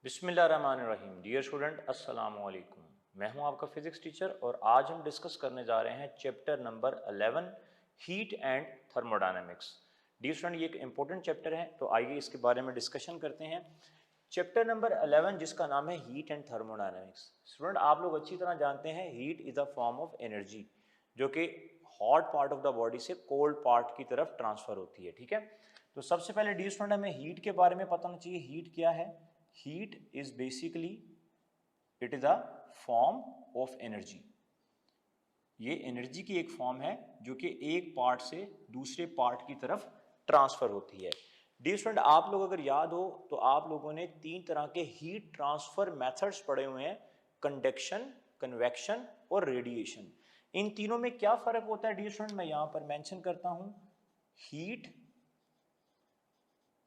बिस्मिल्लाहिर्रहमानिर्रहीम। Dear student, अस्सलाम वालेकुम। मैं हूं आपका फिजिक्स टीचर और आज हम डिस्कस करने जा रहे हैं chapter number 11 heat and thermodynamics. Dear student, ये एक इंपॉर्टेंट चैप्टर है, तो आइए इसके बारे में डिस्कशन करते हैं। चैप्टर नंबर 11 जिसका नाम है हीट एंड थर्मोडायनेमिक्स। स्टूडेंट, आप लोग अच्छी तरह जानते हैं heat is a form of energy जो कि hot part of the body से कोल्ड पार्ट की तरफ ट्रांसफर होती है। ठीक है, तो सबसे पहले डियर स्टूडेंट हमें हीट के बारे में पता होना चाहिए। हीट क्या है? Heat is basically it is a form of energy। ये एनर्जी की एक फॉर्म है जो कि एक पार्ट से दूसरे पार्ट की तरफ ट्रांसफर होती है। डियर स्टूडेंट, आप लोग अगर याद हो तो आप लोगों ने 3 तरह के हीट ट्रांसफर मेथड्स पढ़े हुए हैं, कंडक्शन, कन्वेक्शन और रेडिएशन। इन तीनों में क्या फर्क होता है डियर स्टूडेंट, मैं यहां पर मेंशन करता हूं। Heat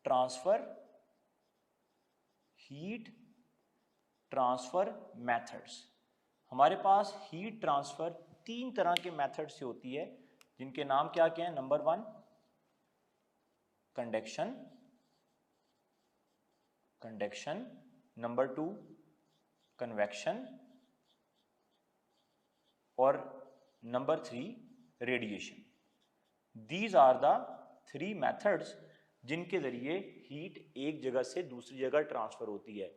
transfer methods. हमारे पास हीट ट्रांसफर 3 तरह के मेथड से होती है, जिनके नाम क्या क्या हैं। नंबर 1 कंडक्शन, नंबर 2 कन्वेक्शन और number 3 radiation. These are the 3 methods जिनके जरिए हीट एक जगह से दूसरी जगह ट्रांसफर होती है।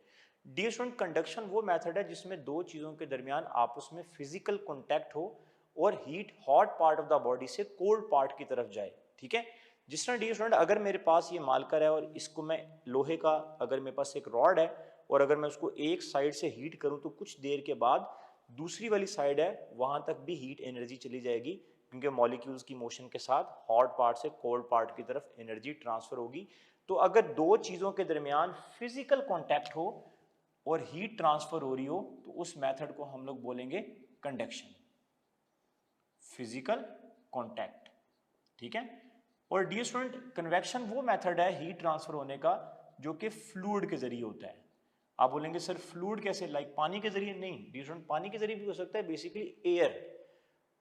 डियर स्टूडेंट, कंडक्शन वो मेथड है जिसमें दो चीजों के दरमियान आपस में फिजिकल कांटेक्ट हो और heat hot part of the body से कोल्ड पार्ट की तरफ जाए। ठीक है, जिस तरह डियर स्टूडेंट, अगर मेरे पास ये मार्कर है और इसको मैं लोहे का, अगर मेरे पास एक रॉड है और अगर मैं उसको एक साइड से हीट करूं तो कुछ देर के बाद दूसरी वाली साइड है वहां तक भी हीट एनर्जी चली जाएगी, क्योंकि मॉलिक्यूल्स की मोशन के साथ हॉट पार्ट से कोल्ड पार्ट की तरफ एनर्जी ट्रांसफर होगी। तो अगर दो चीजों के दरमियान फिजिकल कांटेक्ट हो और हीट ट्रांसफर हो रही हो तो उस मेथड को हम लोग बोलेंगे कंडक्शन, फिजिकल कांटेक्ट। ठीक है, और डियर स्टूडेंट, कन्वेक्शन वो मेथड है हीट ट्रांसफर होने का जो कि फ्लूइड के जरिए होता है। आप बोलेंगे सर फ्लूइड कैसे, लाइक पानी के जरिए? नहीं डियर स्टूडेंट, पानी के जरिए भी हो सकता है, बेसिकली एयर।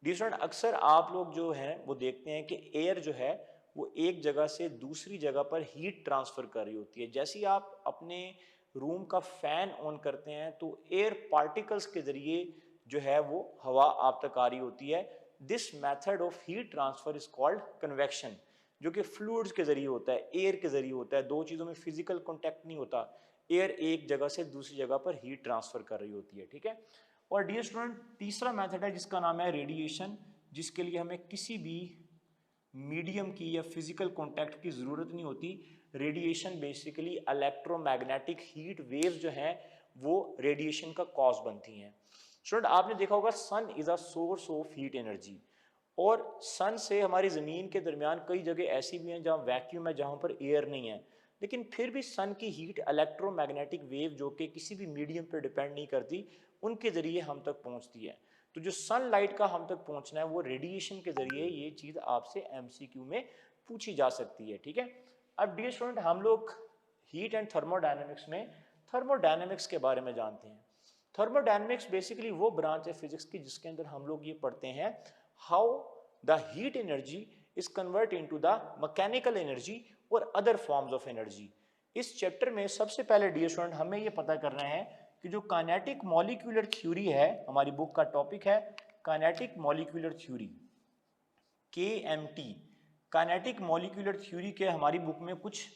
डियर स्टूडेंट, अक्सर आप लोग जो है वो देखते हैं कि एयर जो है वो एक जगह से दूसरी जगह पर हीट ट्रांसफर कर रही होती है। जैसे ही आप अपने रूम का फैन ऑन करते हैं तो एयर पार्टिकल्स के जरिए जो है वो हवा आप तक आ रही होती है। This method of heat transfer is called convection, जो कि फ्लूइड्स के जरिए होता है, एयर के जरिए होता है। दो चीजों में फिजिकल कॉन्टैक्ट नहीं होता, एयर एक जगह से दूसरी जगह पर हीट ट्रांसफर कर रही होती है। ठीक है, और डियर स्टूडेंट, तीसरा मेथड है जिसका नाम है रेडिएशन, जिसके लिए हमें किसी भी मीडियम की या फिजिकल कांटेक्ट की जरूरत नहीं होती। Radiation basically electromagnetic heat waves जो हैं वो रेडिएशन का कॉज बनती हैं। स्टूडेंट, आपने देखा होगा sun is a source of heat energy, और सन से हमारी ज़मीन के दरमियान कई जगह ऐसी भी हैं जहाँ वैक्यूम है, जहाँ पर एयर नहीं है, लेकिन फिर भी सन की हीट इलेक्ट्रोमैग्नेटिक वेव जो कि किसी भी मीडियम पर डिपेंड नहीं करती, उनके ज़रिए हम तक पहुँचती है। तो जो सनलाइट का हम तक पहुँचना है वो रेडिएशन के ज़रिए, ये चीज़ आपसे एमसीक्यू में पूछी जा सकती है। ठीक है, अब डियर स्टूडेंट, हम लोग हीट एंड थर्मोडायनेमिक्स में थर्मोडायनेमिक्स के बारे में जानते हैं। थर्मोडायनेमिक्स बेसिकली वो ब्रांच है फिजिक्स की जिसके अंदर हम लोग ये पढ़ते हैं how the heat energy is convert into the mechanical energy और अदर फॉर्म्स ऑफ एनर्जी। इस चैप्टर में सबसे पहले डियर स्टूडेंट हमें ये पता करना है कि जो काइनेटिक मॉलिक्यूलर थ्योरी है, हमारी बुक का टॉपिक है kinetic molecular theory, KMT। Kinetic molecular theory के हमारी बुक में कुछ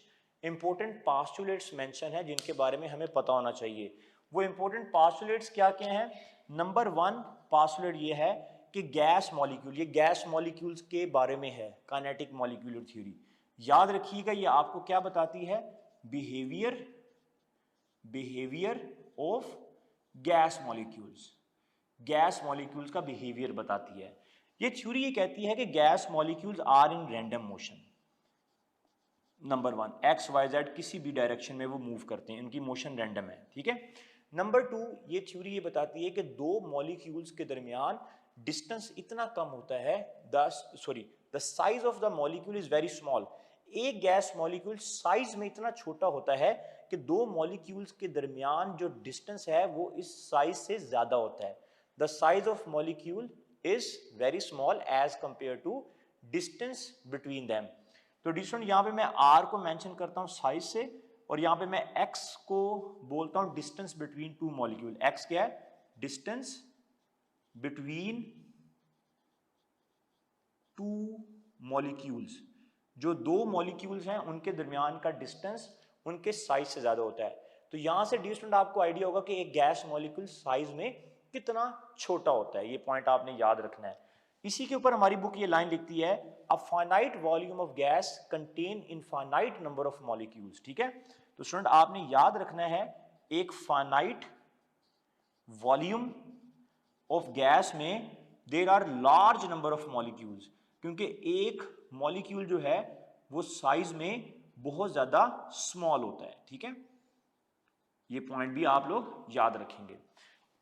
इंपॉर्टेंट पास्टुलेट्स मेंशन है जिनके बारे में हमें पता होना चाहिए। वो इंपॉर्टेंट पास्टुलेट्स क्या क्या हैं? नंबर 1 पास्टुलेट ये है कि गैस मॉलिक्यूल, ये गैस मॉलिक्यूल्स के बारे में है काइनेटिक मॉलिक्यूलर थ्योरी। याद रखिएगा, ये आपको क्या बताती है? Behaviour of gas molecules, gas molecules का बिहेवियर बताती है। ये थ्योरी ये कहती है कि gas molecules are in random motion. Number 1, x y z किसी भी डायरेक्शन में वो मूव करते हैं, इनकी मोशन रैंडम है। ठीक है, नंबर 2 ये थ्योरी ये बताती है कि दो मॉलिक्यूल्स के दरमियान डिस्टेंस इतना कम होता है, the size of the molecule is very small. एक गैस मॉलिक्यूल साइज में इतना छोटा होता है कि दो मॉलिक्यूल्स के दरमियान जो डिस्टेंस है वो इस साइज से ज्यादा होता है। The size of molecule is very small as compare to distance between them. तो डिस्टेंस यहाँ पे मैं आर को मेंशन करता हूँ साइज से, और यहाँ पे मैं x को बोलता हूं distance between two molecule. x क्या है? Distance between two molecules. जो दो मॉलिक्यूल्स हैं उनके दरमियान का डिस्टेंस उनके साइज से ज्यादा होता है। तो यहां से डियर स्टूडेंट आपको आइडिया होगा कि एक गैस मॉलिक्यूल साइज में कितना छोटा होता है, ये पॉइंट आपने याद रखना है। इसी के ऊपर हमारी बुक ये लाइन लिखती है, a finite volume of gas contain infinite number of molecules. ठीक है, तो स्टूडेंट आपने याद रखना है एक फाइनाइट वॉल्यूम ऑफ गैस में there are large number of molecules, क्योंकि एक मॉलिक्यूल जो है वो साइज में बहुत ज्यादा स्मॉल होता है। ठीक है, ये पॉइंट भी आप लोग याद रखेंगे।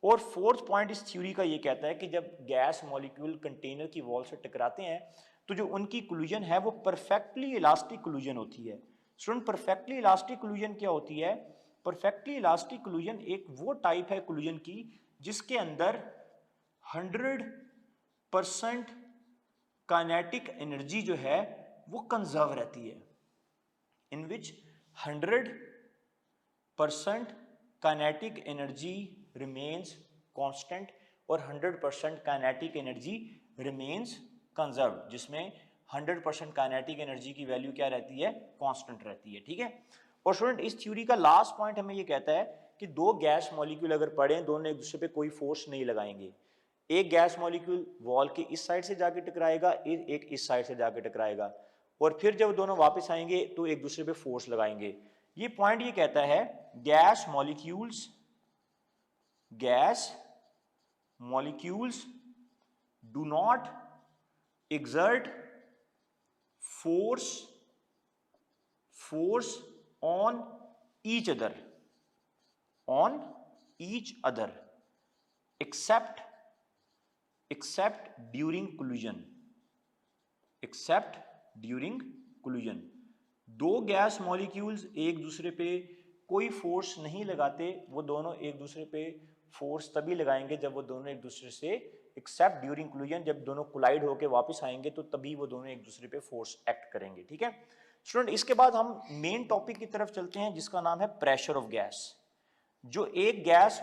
और फोर्थ पॉइंट इस थ्योरी का ये कहता है कि जब गैस मॉलिक्यूल कंटेनर की वॉल से टकराते हैं तो जो उनकी कोलिजन है वो परफेक्टली इलास्टिक कोलिजन होती है। स्टूडेंट, परफेक्टली इलास्टिक कोलिजन क्या होती है? परफेक्टली इलास्टिक कोलिजन एक वो टाइप है कोलिजन की जिसके अंदर 100% काइनेटिक एनर्जी जो है वो कंजर्व रहती है, इन विच 100% काइनेटिक एनर्जी रिमेन्स कांस्टेंट और 100% काइनेटिक एनर्जी रिमेन्स कंजर्व, जिसमें 100% काइनेटिक एनर्जी की वैल्यू क्या रहती है? कांस्टेंट रहती है। ठीक है, और स्टूडेंट इस थ्योरी का लास्ट पॉइंट हमें ये कहता है कि दो गैस मॉलिक्यूल अगर पड़े, दोनों एक दूसरे पे कोई फोर्स नहीं लगाएंगे। एक गैस मॉलिक्यूल वॉल के इस साइड से जाके टकराएगा, एक इस साइड से जाके टकराएगा, और फिर जब दोनों वापस आएंगे तो एक दूसरे पे फोर्स लगाएंगे। ये पॉइंट ये कहता है gas molecules do not exert force on each other except during collision। दो गैस मॉलिक्यूल्स एक दूसरे पे कोई फोर्स नहीं लगाते, वो दोनों एक दूसरे पे फोर्स तभी लगाएंगे जब वो दोनों एक दूसरे से एक्सेप्ट ड्यूरिंग कोलिजन, जब दोनों कोलाइड होकर वापस आएंगे तो तभी वो दोनों एक दूसरे पे फोर्स एक्ट करेंगे। ठीक है स्टूडेंट, इसके बाद हम मेन टॉपिक की तरफ चलते हैं जिसका नाम है प्रेशर ऑफ गैस। जो एक गैस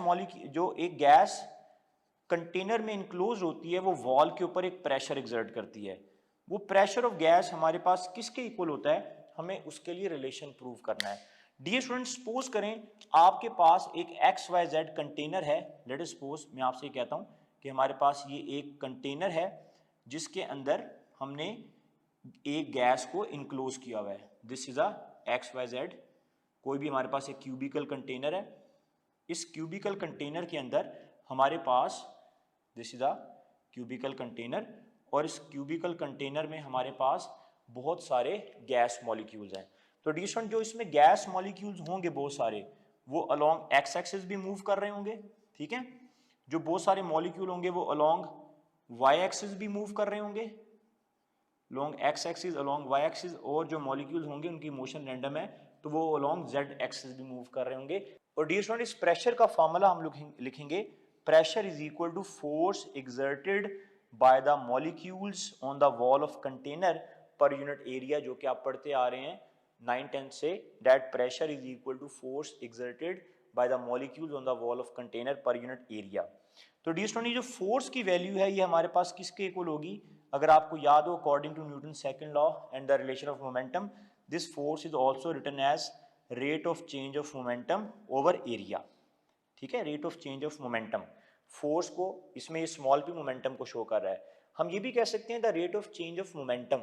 कंटेनर में इंक्लोज होती है वो वॉल के ऊपर एक प्रेशर एक्सर्ट करती है। वो प्रेशर ऑफ गैस हमारे पास किसके इक्वल होता है? हमें उसके लिए रिलेशन प्रूव करना है। डियर स्टूडेंट, सपोज करें आपके पास एक XYZ कंटेनर है। लेट अस सपोज, मैं आपसे कहता हूं कि हमारे पास ये एक कंटेनर है जिसके अंदर हमने एक गैस को इनक्लोज किया हुआ है। दिस इज अ XYZ, कोई भी हमारे पास एक क्यूबिकल कंटेनर है। इस क्यूबिकल कंटेनर के अंदर हमारे पास this is a cubical container, और इस क्यूबिकल कंटेनर में हमारे पास बहुत सारे गैस मॉलिक्यूल्स हैं। तो डियर स्टूडेंट, जो इसमें गैस मॉलिक्यूल्स होंगे बहुत सारे, वो अलोंग एक्स एक्सिस भी मूव कर रहे होंगे। ठीक है, जो बहुत सारे मॉलिक्यूल होंगे वो अलोंग वाई एक्सिस भी मूव कर रहे होंगे, along x axis, along y axis, और जो मॉलिक्यूल्स होंगे उनकी मोशन रैंडम है तो वो अलोंग जेड एक्सिस भी मूव कर रहे होंगे। और डियर स्टूडेंट, इस प्रेशर का फार्मूला हम लोग लिखेंगे, pressure is equal to force exerted by the molecules on the wall of container per unit area, जो कि आप पढ़ते आ रहे हैं 9-10 से, that pressure is equal to force exerted by the molecules on the wall of container per unit area. तो dear student, जो फोर्स की वैल्यू है ये हमारे पास किसके इक्वल होगी? अगर आपको याद हो, according to Newton second law and the relation of momentum, this force is also written as rate of change of momentum over area. ठीक है, rate of change of momentum, force को इसमें ये स्मॉल p मोमेंटम को show कर रहा है। हम ये भी कह सकते हैं the rate of change of momentum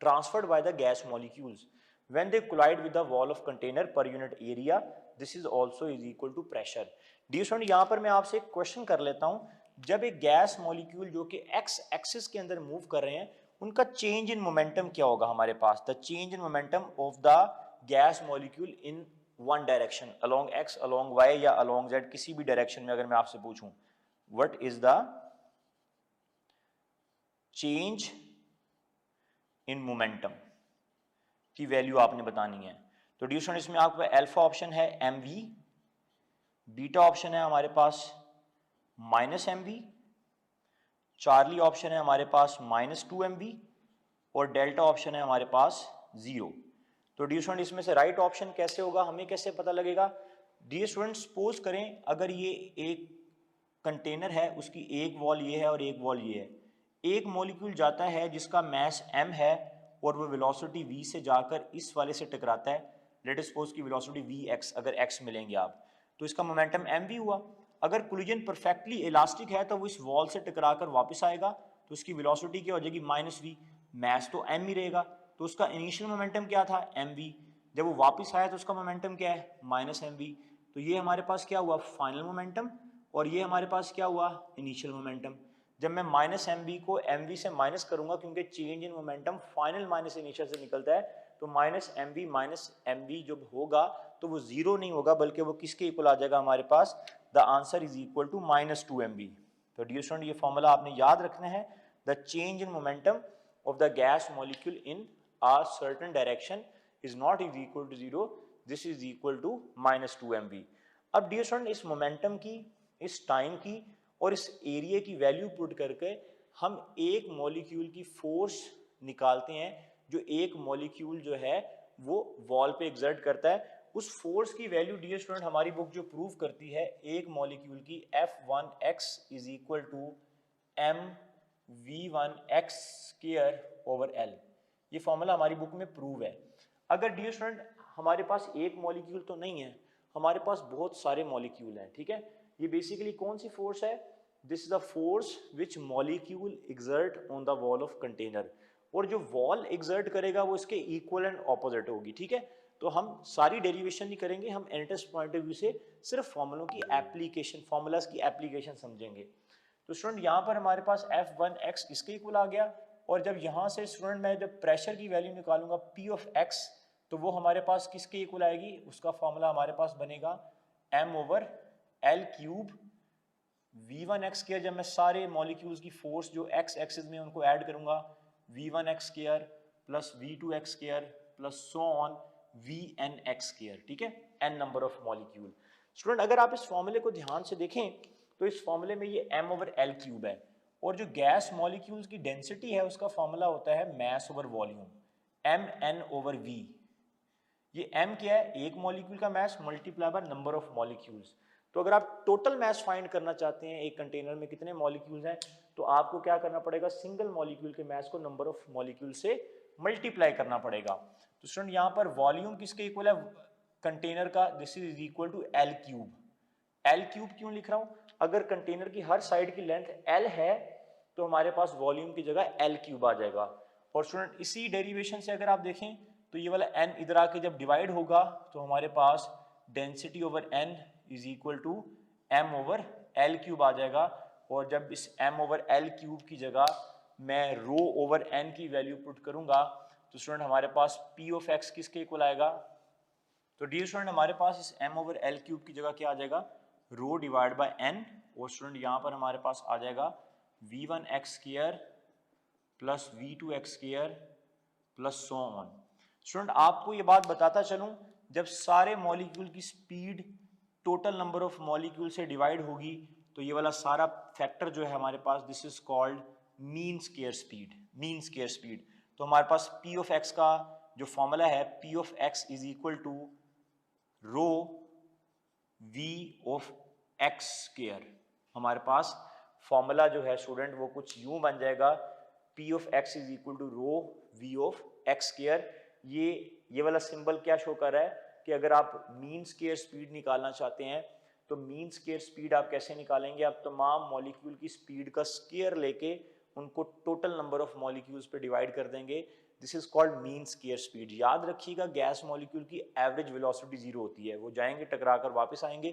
transferred by the gas molecules when they collide with the wall of container per unit area, this is also is equal to pressure। Dear student, यहाँ पर मैं आपसे एक question कर लेता हूँ, जब एक गैस मॉलिक्यूल जो कि एक्स एक्सिस के अंदर मूव कर रहे हैं उनका चेंज इन मोमेंटम क्या होगा हमारे पास? The change in momentum of the gas molecule in one direction, along X, along Y या अलोंग जेड, किसी भी डायरेक्शन में अगर मैं आपसे पूछूं what is the change in momentum की वैल्यू आपने बतानी है। तो डियर स्टूडेंट, इसमें आपका अल्फा ऑप्शन है mv, बीटा ऑप्शन है हमारे पास -mv, चार्ली ऑप्शन है हमारे पास -2mv, और डेल्टा ऑप्शन है हमारे पास 0। तो तो डियर स्टूडेंट इसमें से राइट ऑप्शन कैसे होगा, हमें कैसे पता लगेगा? डियर स्टूडेंट सपोज करें अगर ये एक कंटेनर है, उसकी एक वॉल ये है और एक वॉल ये है, एक मॉलिक्यूल जाता है जिसका मास m है और वो वेलोसिटी v से जाकर इस वाले से टकराता है, लेट अस सपोज की वेलोसिटी vx, अगर x मिलेंगे आप तो इसका मोमेंटम mv हुआ। अगर कोलिजन परफेक्टली इलास्टिक है तो वो इस वॉल से टकरा कर वापस आएगा तो उसकी वेलोसिटी क्या हो जाएगी, -v, मास तो m ही रहेगा, तो उसका इनिशियल मोमेंटम क्या था, mv, जब वो वापस आया तो उसका मोमेंटम क्या है, -mv, तो ये हमारे पास क्या हुआ, फाइनल मोमेंटम, और ये हमारे पास क्या हुआ, इनिशियल मोमेंटम। जब मैं -mv को mv से माइनस करूंगा, क्योंकि change in momentum final minus initial से निकलता है, तो -mv जब होगा तो वो जीरो नहीं होगा, बल्कि वो किसके इक्वल आ जाएगा हमारे पास, the answer is equal to -2mv। तो डियर स्टूडेंट ये फॉर्मूला आपने याद रखना है, the change in momentum of the gas molecule in a certain direction is not is equal to 0, this is equal to -2mv। अब dear student इस momentum की, इस टाइम की और इस एरिया की वैल्यू पुट करके हम एक मॉलिक्यूल की फोर्स निकालते हैं जो एक मॉलिक्यूल जो है वो वॉल पे एग्जर्ट करता है। उस फोर्स की वैल्यू डियर स्टूडेंट हमारी बुक जो प्रूव करती है, एक मॉलिक्यूल की F1x is equal to mv1x square over l, ये फॉर्मूला हमारी बुक में प्रूव है। अगर डियर स्टूडेंट हमारे पास एक मॉलिक्यूल तो नहीं है, हमारे पास बहुत सारे मॉलिक्यूल हैं, ठीक है, ये बेसिकली कौन सी फोर्स है, this is the force which molecule exert on the wall of container, और जो वॉल एक्सर्ट करेगा वो इसके इक्वल एंड ऑपोजिट होगी, ठीक है। तो हम सारी डेरिवेशन नहीं करेंगे, हम एंट्रेंस पॉइंट ऑफ व्यू से सिर्फ फॉर्मूलों की एप्लीकेशन, फॉर्मूलाज की एप्लीकेशन समझेंगे। तो स्टूडेंट यहाँ पर हमारे पास F1x इसके इक्वल आ गया, और जब यहाँ से स्टूडेंट मैं जब प्रेशर की वैल्यू निकालूंगा P ऑफ x, तो वो हमारे पास किसके इक्वल आएगी, उसका फॉर्मूला हमारे पास बनेगा m/l क्यूब v1x स्क्वायर। जब मैं सारे मॉलिक्यूल्स की फोर्स जो x एक्सिस में उनको ऐड करूंगा, v1x square plus v2x square plus so on vnx square, ठीक है, n number of molecule. Student अगर आप इस फॉर्मूले को ध्यान से देखें तो इस फॉर्मूले में ये m/l क्यूब है, और जो गैस मॉलिक्यूल्स की डेंसिटी है उसका फॉर्मूला होता है मास ओवर वॉल्यूम, mn/v। ये m क्या है, एक मॉलिक्यूल का मास multiply by number of molecules. तो अगर आप टोटल मास फाइंड करना चाहते हैं एक कंटेनर में कितने मॉलिक्यूल्स हैं, तो आपको क्या करना पड़ेगा, सिंगल मॉलिक्यूल के मास को नंबर ऑफ मॉलिक्यूल से मल्टीप्लाई करना पड़ेगा। तो स्टूडेंट यहाँ पर वॉल्यूम किसके इक्वल है, कंटेनर का, this is equal to l cube. l cube क्यों लिख रहा हूँ, अगर कंटेनर की हर साइड की लेंथ l है तो हमारे पास वॉल्यूम की जगह l क्यूब आ जाएगा। और स्टूडेंट इसी डेरिवेशन से अगर आप देखें तो ये वाला n इधर आके जब डिवाइड होगा तो हमारे पास density over n is equal to m/l cube आ जाएगा, और जब इस m/l क्यूब की जगह मैं रो ओवर n की वैल्यू पुट करूंगा तो स्टूडेंट हमारे पास P ऑफ x किसके इक्वल आएगा, तो डियर स्टूडेंट हमारे पास इस m/l क्यूब की जगह क्या आ जाएगा, रो डिवाइड बाय n, और स्टूडेंट यहाँ पर हमारे पास आ जाएगा v1x square plus v2x square plus so on. Student आपको ये बात बताता चलूं, जब सारे मॉलिक्यूल की speed total number of molecule से डिवाइड होगी तो ये वाला सारा फैक्टर जो है हमारे पास, this is called mean square speed, mean square speed. तो हमारे पास P ऑफ x का जो फॉर्मूला है, P of x is equal to rho v of x square. हमारे पास फॉर्मूला जो है स्टूडेंट वो कुछ यूं बन जाएगा, P of x is equal to rho v of x square. ये वाला सिंबल क्या शो कर रहा है कि अगर आप मीन स्क्वायर स्पीड निकालना चाहते हैं तो मीन स्क्वायर स्पीड आप कैसे निकालेंगे, आप तमाम मॉलिक्यूल की स्पीड का स्क्वायर लेके उनको टोटल नंबर ऑफ मॉलिक्यूल्स पे डिवाइड कर देंगे, this is called mean square speed. याद रखिएगा गैस मॉलिक्यूल की एवरेज वेलोसिटी जीरो होती है, वो जाएंगे टकरा कर वापस आएंगे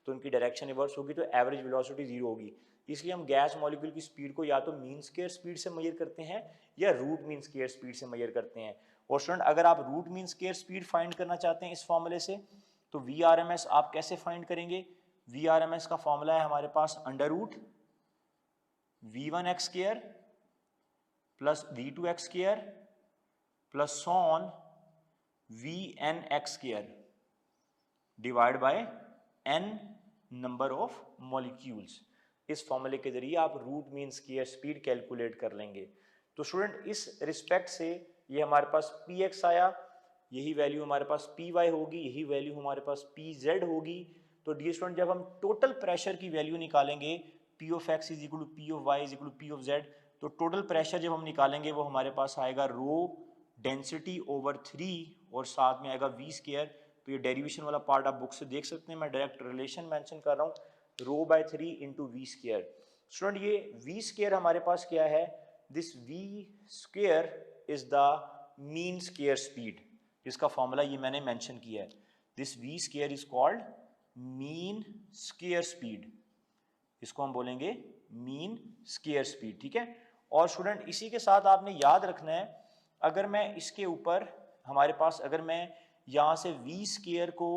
तो उनकी डायरेक्शन रिवर्स होगी, तो एवरेज वेलोसिटी जीरो होगी। इसलिए हम गैस मॉलिक्यूल की स्पीड को या तो मीन स्क्वायर स्पीड से मेजर करते हैं या रूट मीन स्क्वायर स्पीड से मेजर करते हैं। और स्टूडेंट अगर आप root mean square speed find करना चाहते हैं इस फॉर्मूले से, तो VRMS आप कैसे फाइंड करेंगे, VRMS का फॉर्मूला है हमारे पास under root v1x square plus v2x square plus so on vnx square divide by n number of molecules. इस फॉर्मूले के जरिए आप root mean square speed calculate कर लेंगे। तो स्टूडेंट इस रिस्पेक्ट से ये हमारे पास px आया, यही वैल्यू हमारे पास पी वाई होगी, यही वैल्यू हमारे पास पी जेड होगी। तो डियर स्टूडेंट जब हम टोटल प्रेशर की वैल्यू निकालेंगे P of X is equal to P of Y is equal to P of Z, तो टोटल प्रेशर जब हम निकालेंगे वो हमारे पास आएगा रो डेंसिटी ओवर 3 और साथ में आएगा वी स्केयर। तो ये डेरिवेशन वाला पार्ट आप बुक से देख सकते हैं, मैं डायरेक्ट रिलेशन मेंशन कर रहा हूँ, rho by 3 into V square. Student ये वी स्केयर हमारे पास क्या है, this V square is the mean square speed, इसका फॉर्मूला ये मैंने मेंशन किया है, this V square is called mean square speed, इसको हम बोलेंगे मीन स्केयर स्पीड, ठीक है। और स्टूडेंट इसी के साथ आपने याद रखना है, अगर मैं इसके ऊपर हमारे पास अगर मैं यहाँ से वी स्केयर को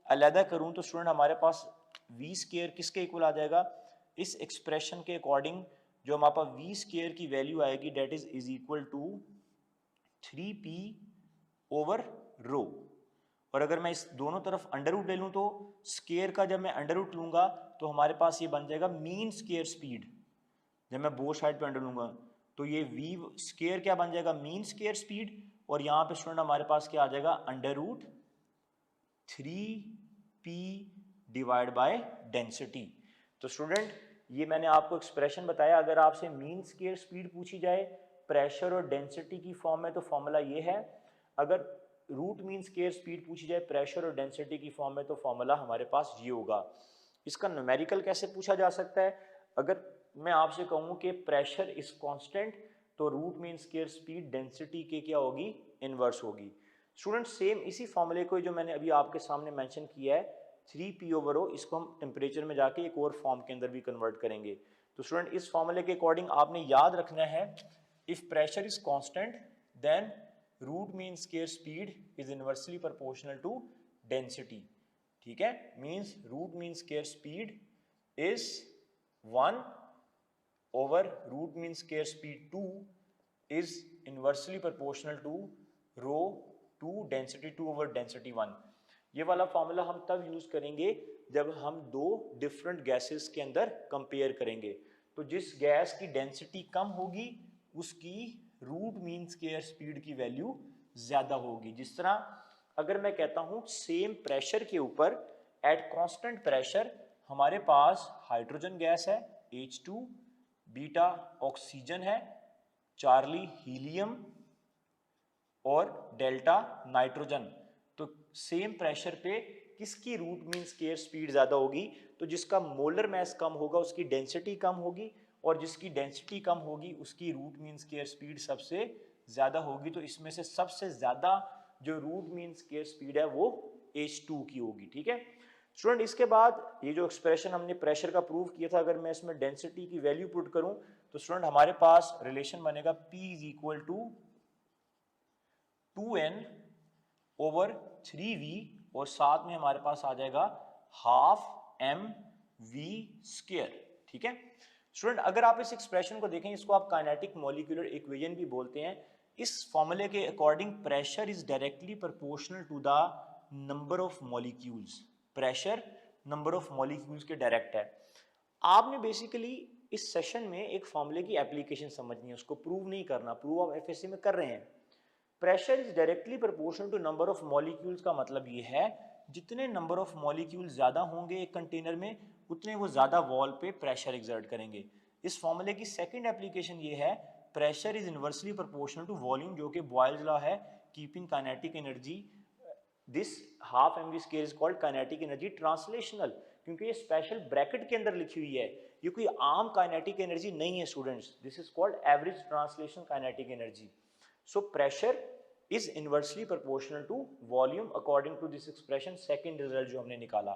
अलग करूँ तो स्टूडेंट हमारे पास वी स्केयर किसके इक्वल आ जाएगा, इस एक्सप्रेशन के अकॉर्डिंग जो हमारे पास वी स्केयर की वैल्यू आएगी that is equal to 3p over rho. और अगर मैं इस दोनों तरफ अंडर रूट ले लूँ तो स्केयर का जब मैं अंडर रूट लूंगा तो हमारे पास ये बन जाएगा मीन स्केयर स्पीड, जब मैं बोथ साइड पे अंडर लूंगा तो ये वी स्केयर क्या बन जाएगा, मीन स्केयर स्पीड, और यहाँ पे स्टूडेंट हमारे पास क्या आ जाएगा, under root 3p divide by density. तो स्टूडेंट ये मैंने आपको एक्सप्रेशन बताया, अगर आपसे मीन स्केयर स्पीड पूछी जाए प्रेशर और डेंसिटी की फॉर्म में तो फॉर्मूला ये है, अगर रूट मीन स्केयर स्पीड पूछी जाए प्रेशर और डेंसिटी की फॉर्म में तो फॉर्मूला हमारे पास ये होगा। इसका न्यूमेरिकल कैसे पूछा जा सकता है, अगर मैं आपसे कहूँ कि प्रेशर इज कांस्टेंट तो root mean square speed density के क्या होगी, इनवर्स होगी। स्टूडेंट सेम इसी फॉर्मूले को जो मैंने अभी आपके सामने मेंशन किया है 3p ओवर ओ, इसको हम टेम्परेचर में जाके एक और फॉर्म के अंदर भी कन्वर्ट करेंगे। तो स्टूडेंट इस फॉर्मूले के अकॉर्डिंग आपने याद रखना है, if pressure is constant then root mean square speed is inversely proportional to density, ठीक है, means root mean square speed is 1 over root mean square speed 2 is inversely proportional to rho 2 density 2 over density 1। ये वाला formula हम तब use करेंगे जब हम दो डिफरेंट गैसेस के अंदर कंपेयर करेंगे, तो जिस गैस की डेंसिटी कम होगी उसकी रूट मीन स्क्वायर स्पीड की वैल्यू ज्यादा होगी। जिस तरह अगर मैं कहता हूं सेम प्रेशर के ऊपर एट कांस्टेंट प्रेशर हमारे पास हाइड्रोजन गैस है H2, बीटा ऑक्सीजन है, चार्ली हीलियम और डेल्टा नाइट्रोजन, तो सेम प्रेशर पे किसकी रूट मीन स्क्वायर स्पीड ज्यादा होगी, तो जिसका मोलर मास कम होगा उसकी डेंसिटी कम होगी, और जिसकी डेंसिटी कम होगी उसकी रूट मीन स्क्वायर स्पीड सबसे ज्यादा होगी। तो इसमें से सबसे ज्यादा जो रूट मीन स्क्वायर स्पीड है वो H2 की होगी, ठीक है स्टूडेंट। इसके बाद ये जो एक्सप्रेशन हमने प्रेशर का प्रूव किया था, अगर मैं इसमें डेंसिटी की वैल्यू पुट करूं तो स्टूडेंट हमारे पास रिलेशन बनेगा P is equal to 2n over 3v और साथ में हमारे पास आ जाएगा हाफ mv स्क्वायर, ठीक है स्टूडेंट। अगर आप इस एक्सप्रेशन को देखें, इसको आप काइनेटिक मॉलिक्यूलर इक्वेशन भी बोलते हैं। इस फॉर्मूले के according pressure is directly proportional to the number of molecules, pressure number of molecules के डायरेक्ट है। आपने बेसिकली इस सेशन में एक फॉर्मूले की एप्लीकेशन समझनी है, उसको प्रूव नहीं करना, प्रूव आप एफएससी में कर रहे हैं। Pressure is directly proportional to number of molecules का मतलब ये है जितने नंबर ऑफ मॉलिक्यूल्स ज्यादा होंगे एक कंटेनर में उतने वो ज्यादा वॉल पे प्रेशर एक्सर्ट करेंगे। इस फॉर्मूले की सेकंड एप्लीकेशन ये है pressure is inversely proportional to volume, जो कि बॉयल्स लॉ है, keeping kinetic energy this half mv square is called kinetic energy translational, क्योंकि ये स्पेशल ब्रैकेट के अंदर लिखी हुई है, ये कोई आम काइनेटिक एनर्जी नहीं है students, this is called average translation kinetic energy. So pressure is inversely proportional to volume according to this expression, second result जो हमने निकाला।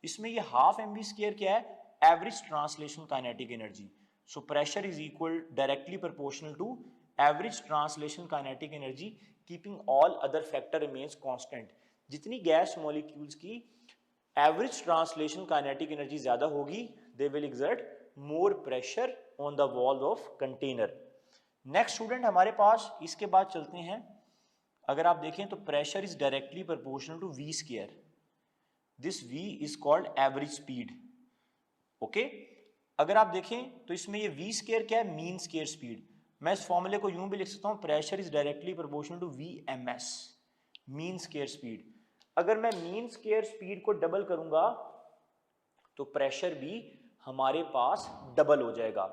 इसमें ये हाफ mv स्क्वायर क्या है, average translation kinetic energy. So pressure is equal directly proportional to average translation kinetic energy keeping all other factor remains constant. जितनी gas molecules की average translation kinetic energy ज्यादा होगी they will exert more pressure on the wall of container. Next student हमारे पास इसके बाद चलते हैं, अगर आप देखें तो pressure is directly proportional to v square, this v is called average speed, okay. अगर आप देखें तो इसमें ये वी स्क्वायर क्या है, मीन स्क्वायर स्पीड। मैं इस फॉर्मूले को यूं भी लिख सकता हूं, pressure is directly proportional to v m s, mean square speed. अगर मैं मीन स्क्वायर स्पीड को डबल करूंगा तो प्रेशर भी हमारे पास डबल हो जाएगा।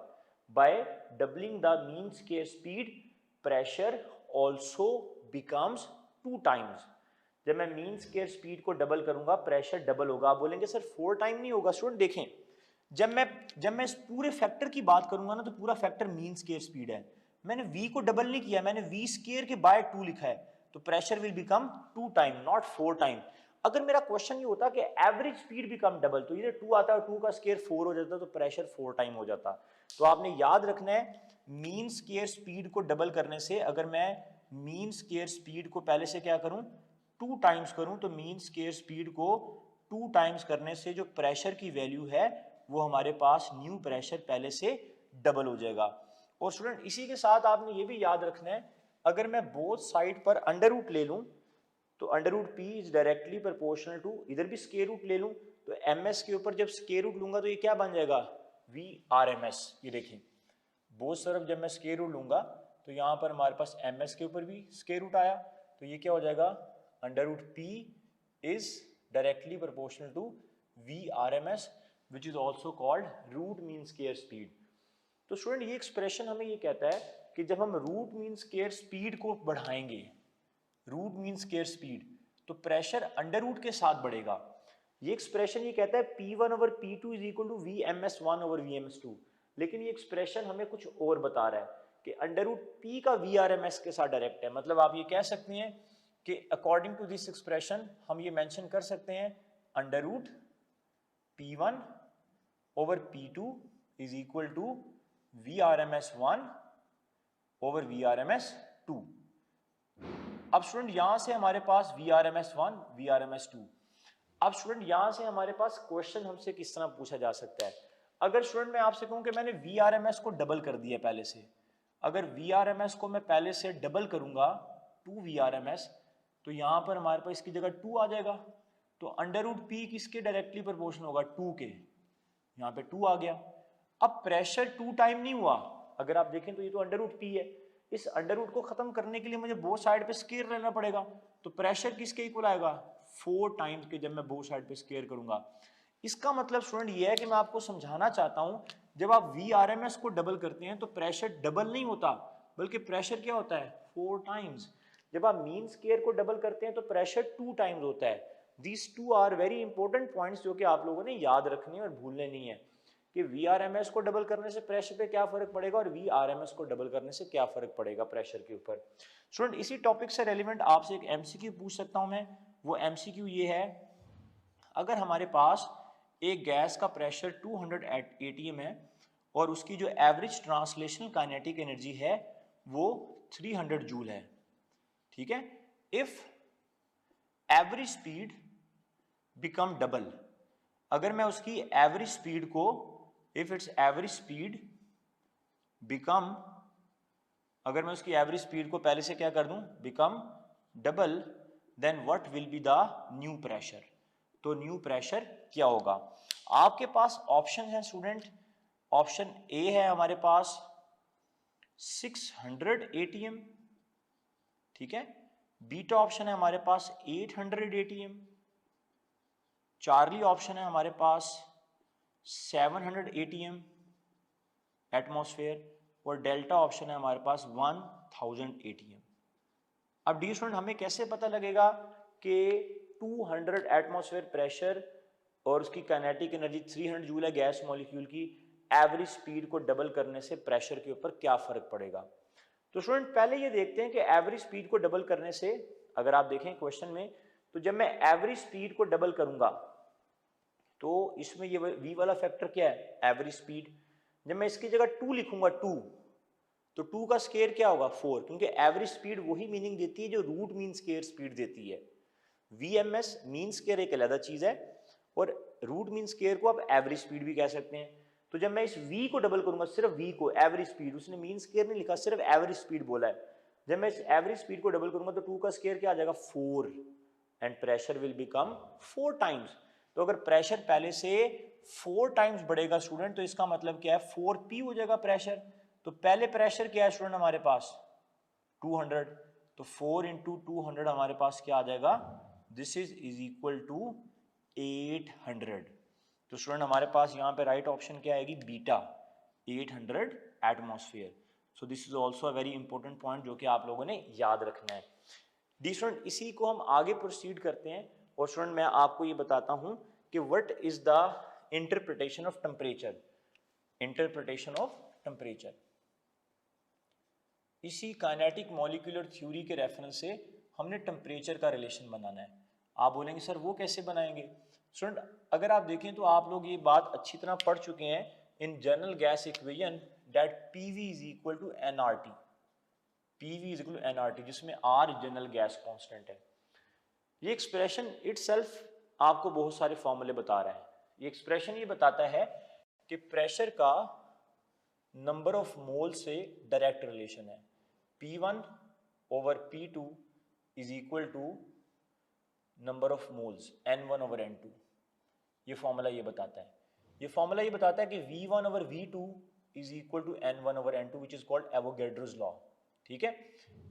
By doubling the mean square speed pressure also becomes 2 times. जब मैं मीन स्क्वायर स्पीड को डबल करूंगा प्रेशर डबल होगा। आप बोलेंगे सर 4 टाइम नहीं होगा। स्टूडेंट देखें, जब मैं इस पूरे फैक्टर की बात करूंगा ना तो पूरा फैक्टर मीन स्क्वायर स्पीड है। मैंने v को डबल नहीं किया, मैंने v स्क्वायर के बाय 2 लिखा है, तो pressure will become 2 time not 4 time. अगर मेरा क्वेश्चन ये होता कि एवरेज स्पीड बिकम डबल, तो इधर 2 आता है, 2 का स्क्वायर 4 हो जाता, तो प्रेशर 4 टाइम हो जाता। तो आपने याद रखना है मीन स्क्वायर स्पीड को डबल करने से, अगर मैं मीन स्क्वायर स्पीड को पहले से क्या करूं 2 टाइम्स करूं, तो मीन स्क्वायर स्पीड को 2 टाइम्स करने से जो प्रेशर की वैल्यू है वो हमारे पास न्यू प्रेशर पहले से डबल हो जाएगा। और स्टूडेंट इसी के साथ आपने ये भी याद रखना है, अगर मैं बोथ साइड पर अंडर रूट ले लूं तो under root p is directly proportional to, इधर भी स्क्वायर रूट ले लूं तो एम एस के ऊपर जब स्क्वायर रूट लूंगा तो ये क्या बन जाएगा वी आर एम एस। ये देखिए बोथ तरफ जब मैं स्क्वायर रूट लूंगा तो यहाँ पर हमारे पास एम एस के ऊपर भी स्क्वायर रूट आया, तो ये क्या हो जाएगा under root p is directly proportional to v r m s which is also called root mean square speed. तो स्टूडेंट ये एक्सप्रेशन हमें ये कहता है कि जब हम रूट मीन स्क्वायर स्पीड को बढ़ाएंगे, रूट मीन स्क्वायर स्पीड, तो प्रेशर अंडर रूट के साथ बढ़ेगा। ये एक्सप्रेशन ये कहता है P1 over P2 is equal to Vms1 over Vms2, लेकिन ये एक्सप्रेशन हमें कुछ और बता रहा है कि अंडर रूट P का VRMS के साथ डायरेक्ट है। मतलब आप ये कह सकते हैं कि अकॉर्डिंग टू दिस एक्सप्रेशन हम ये मेंशन कर सकते हैं under root P1 over P2 is equal to VRMS1 over VRMS2। अब स्टूडेंट यहां से हमारे पास VRMS1 VRMS2। अब स्टूडेंट यहां से हमारे पास क्वेश्चन हमसे किस तरह पूछा जा सकता है। अगर स्टूडेंट मैं आपसे कहूं कि मैंने VRMS को डबल कर दिया पहले से, अगर VRMS को मैं पहले से डबल करूंगा 2 VRMS, तो यहां पर हमारे पास इसकी जगह 2 आ जाएगा, तो अंडर रूट पी किसके डायरेक्टली प्रोपोर्शनल होगा 2 के, यहाँ पे 2 आ गया। अब प्रेशर 2 टाइम नहीं हुआ, अगर आप देखें तो ये तो अंडर रूट पी है, इस अंडर रूट को खत्म करने के लिए मुझे बोथ साइड पे स्क्वायर लेना पड़ेगा, तो प्रेशर किसके इक्वल आएगा 4 टाइम्स के, जब मैं बोथ साइड पे स्क्वायर करूंगा। इसका मतलब स्टूडेंट ये है कि मैं आपको समझाना चाहता हूं जब आप VRMS को डबल करते हैं तो प्रेशर डबल नहीं होता, बल्कि प्रेशर क्या होता है 4 टाइम्स। जब आप मीन स्क्वायर को डबल करते हैं तो प्रेशर 2 टाइम्स होता है। These 2 are very important points जो कि आप लोगों ने याद रखने और भूलने नहीं है कि VRMS को डबल करने से प्रेशर पे क्या फर्क पड़ेगा और VRMS को डबल करने से क्या फर्क पड़ेगा प्रेशर के ऊपर। स्टूडेंट इसी टॉपिक से रेलिवेंट आपसे एक MCQ पूछ सकता हूं मैं, वो MCQ ये है, अगर हमारे पास एक गैस का प्रेशर 200 atm है और उसकी जो एवरेज ट्रांसलेशनल काइनेटिक एनर्जी है वो 300 जूल है, ठीक है। If average speed become double, अगर मैं उसकी एवरेज स्पीड को, if it's average speed become, अगर मैं उसकी एवरेज स्पीड को पहले से क्या कर दूं become double, then what will be the new pressure. तो न्यू प्रेशर क्या होगा, आपके पास ऑप्शन है स्टूडेंट, ऑप्शन ए है हमारे पास 600 atm, ठीक है, बीटा ऑप्शन है हमारे पास 800 atm, चार्ली ऑप्शन है हमारे पास 700 atm एटमॉस्फेयर, और डेल्टा ऑप्शन है हमारे पास 1000 atm। अब डी स्टूडेंट हमें कैसे पता लगेगा कि 200 एटमॉस्फेयर प्रेशर और उसकी काइनेटिक एनर्जी 300 जूल है गैस मॉलिक्यूल की, एवरेज स्पीड को डबल करने से प्रेशर के ऊपर क्या फर्क पड़ेगा। तो स्टूडेंट पहले ये देखते हैं कि एवरेज स्पीड को डबल करने से, अगर आप देखें क्वेश्चन में, तो जब मैं एवरेज स्पीड को डबल करूंगा तो इसमें ये v वाला फैक्टर क्या है एवरेज स्पीड, जब मैं इसकी जगह 2 लिखूंगा 2, तो 2 का स्क्वायर क्या होगा 4, क्योंकि एवरेज स्पीड वही मीनिंग देती है जो रूट मीन स्क्वायर स्पीड देती है। VMS मीन स्क्वायर एक अलग चीज है और रूट मीन स्क्वायर को आप एवरेज स्पीड भी कह सकते हैं। तो जब मैं इस v को डबल करूंगा, सिर्फ v को, एवरेज स्पीड, उसने मीन स्क्वायर नहीं लिखा, सिर्फ एवरेज स्पीड बोला है, जब मैं इस एवरेज स्पीड को डबल करूंगा तो 2 का स्क्वायर क्या आ जाएगा 4 and pressure will become 4 times. तो अगर प्रेशर पहले से 4 टाइम्स बढ़ेगा स्टूडेंट, तो इसका मतलब क्या है 4p हो जाएगा प्रेशर। तो पहले प्रेशर क्या है स्टूडेंट हमारे पास 200, तो 4 इंटू 200 हमारे पास क्या आ जाएगा, दिस इज इक्वल टू 800। तो स्टूडेंट हमारे पास यहाँ पे राइट ऑप्शन क्या आएगी, beta 800 atmosphere. So this is also a very important point जो कि आप लोगों ने याद रखना है। डी स्टूडेंट इसी को हम आगे प्रोसीड करते हैं और स्टूडेंट मैं आपको ये बताता हूं कि what is the interpretation of temperature. Interpretation of temperature इसी काइनेटिक मॉलिक्यूलर थ्योरी के रेफरेंस से हमने टेम्परेचर का रिलेशन बनाना है। आप बोलेंगे सर वो कैसे बनाएंगे। स्टूडेंट अगर आप देखें तो आप लोग ये बात अच्छी तरह पढ़ चुके हैं in general gas equation that PV is equal to nRT। PV is equal to nRT जिसमें R जनरल गैस कांस्टेंट है। ये एक्सप्रेशन इटसेल्फ आपको बहुत सारे फॉर्मूले बता रहा है। ये एक्सप्रेशन ये बताता है कि प्रेशर का नंबर ऑफ मोल से डायरेक्ट रिलेशन है। P1 over P2 is equal to number of moles N1 over N2। ये फॉर्मूला ये बताता है। ये फॉर्मूला ये बताता है कि V1 over V2 is equal to N1 over N2 which is called Avogadro's law. ठीक है,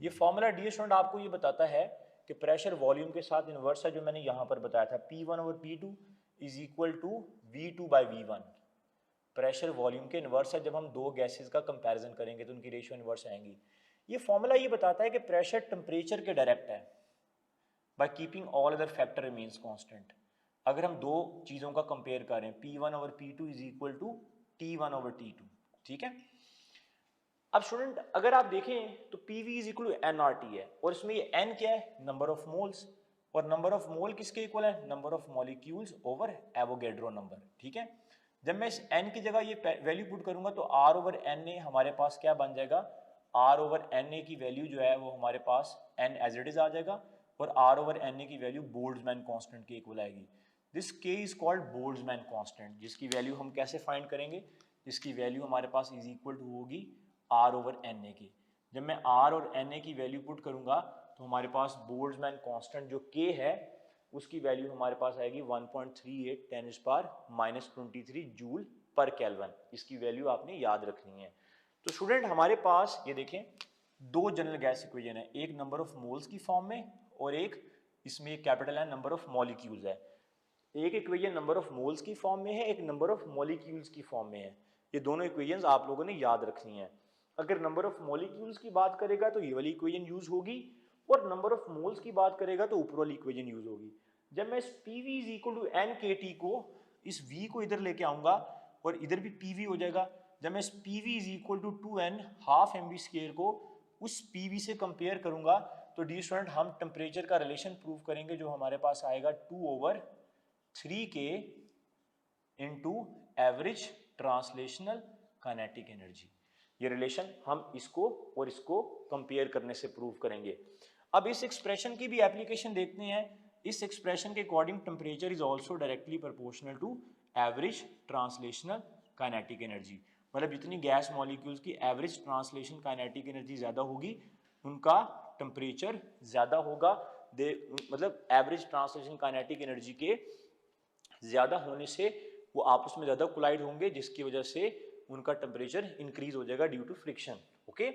ये फॉर्मूला डियर स्टूडेंट आपको ये बताता है कि प्रेशर वॉल्यूम के साथ इन्वर्स है, जो मैंने यहां पर बताया था P1 over P2 is equal to V2 by V1। Pressure volume के इन्वर्स है। जब हम दो गैसेस का कंपैरिजन करेंगे तो उनकी रेशियो इन्वर्स आएंगी। ये फॉर्मूला ये बताता है कि प्रेशर टेम्परेचर के डायरेक्ट है by keeping all other factor remains constant. अगर हम दो चीजों का कंपेयर करें P1 over P2 is equal to T1 over T2। ठीक है, अब स्टूडेंट अगर आप देखें तो PV is equal to nRT है और इसमें ये n क्या है, नंबर ऑफ मोल्स, और नंबर ऑफ मोल किसके इक्वल है, number of molecules over Avogadro number. ठीक है, जब मैं इस n की जगह ये वैल्यू पुट करूंगा तो R ओवर Na हमारे पास क्या बन जाएगा, R ओवर Na की वैल्यू जो है वो हमारे पास n एज इट इज आ जाएगा और R ओवर Na की वैल्यू बोल्ट्जमैन कांस्टेंट के इक्वल आएगी। This K is called Boltzmann constant, जिसकी वैल्यू हम कैसे फाइंड करेंगे, जिसकी वैल्यू हमारे पास इज इक्वल टू होगी R ओवर Na की। जब मैं R और Na की वैल्यू पुट करूंगा तो हमारे पास बोल्ट्जमैन कांस्टेंट जो K है उसकी वैल्यू हमारे पास आएगी 1.38 10⁻⁻23 जूल पर केल्विन। इसकी वैल्यू आपने याद रखनी है। तो स्टूडेंट हमारे पास ये देखें दो जनरल गैस इक्वेशन है, एक नंबर ऑफ मोल्स की फॉर्म में और एक इसमें कैपिटल है नंबर ऑफ मॉलिक्यूल्स है। एक इक्वेशन नंबर ऑफ मोल्स की फॉर्म में है, एक नंबर ऑफ मॉलिक्यूल्स की फॉर्म में है। ये दोनों इक्वेशंस आप लोगों ने याद रखनी है। अगर नंबर ऑफ मॉलिक्यूल्स की बात करेगा तो ये वाली इक्वेशन यूज होगी और नंबर ऑफ मोल्स की बात करेगा तो ऊपर वाली इक्वेशन यूज होगी। जब मैं इस PV is equal to NKT को, इस V को इधर लेके आऊंगा और इधर भी PV हो जाएगा। जब मैं इस PV is equal to 2N half mv square को उस PV से कंपेयर करूंगा तो डी स्टूडेंट हम टेम्परेचर का रिलेशन प्रूव करेंगे जो हमारे पास आएगा 2/3K into average translational kinetic energy. ये रिलेशन हम इसको और इसको कंपेयर करने से प्रूव करेंगे। अब इस एक्सप्रेशन की भी एप्लीकेशन देखते हैं। इस एक्सप्रेशन के according temperature is also directly proportional to average translational kinetic energy. मतलब जितनी गैस मॉलिक्यूल्स की एवरेज ट्रांसलेशन काइनेटिक एनर्जी ज्यादा होगी उनका टेम्परेचर ज्यादा होगा। मतलब एवरेज ट्रांसलेशन काइनेटिक एनर्जी के ज्यादा होने से वो आपस में ज्यादा कोलाइड होंगे जिसकी वजह से उनका टेम्परेचर इंक्रीज हो जाएगा due to friction. Okay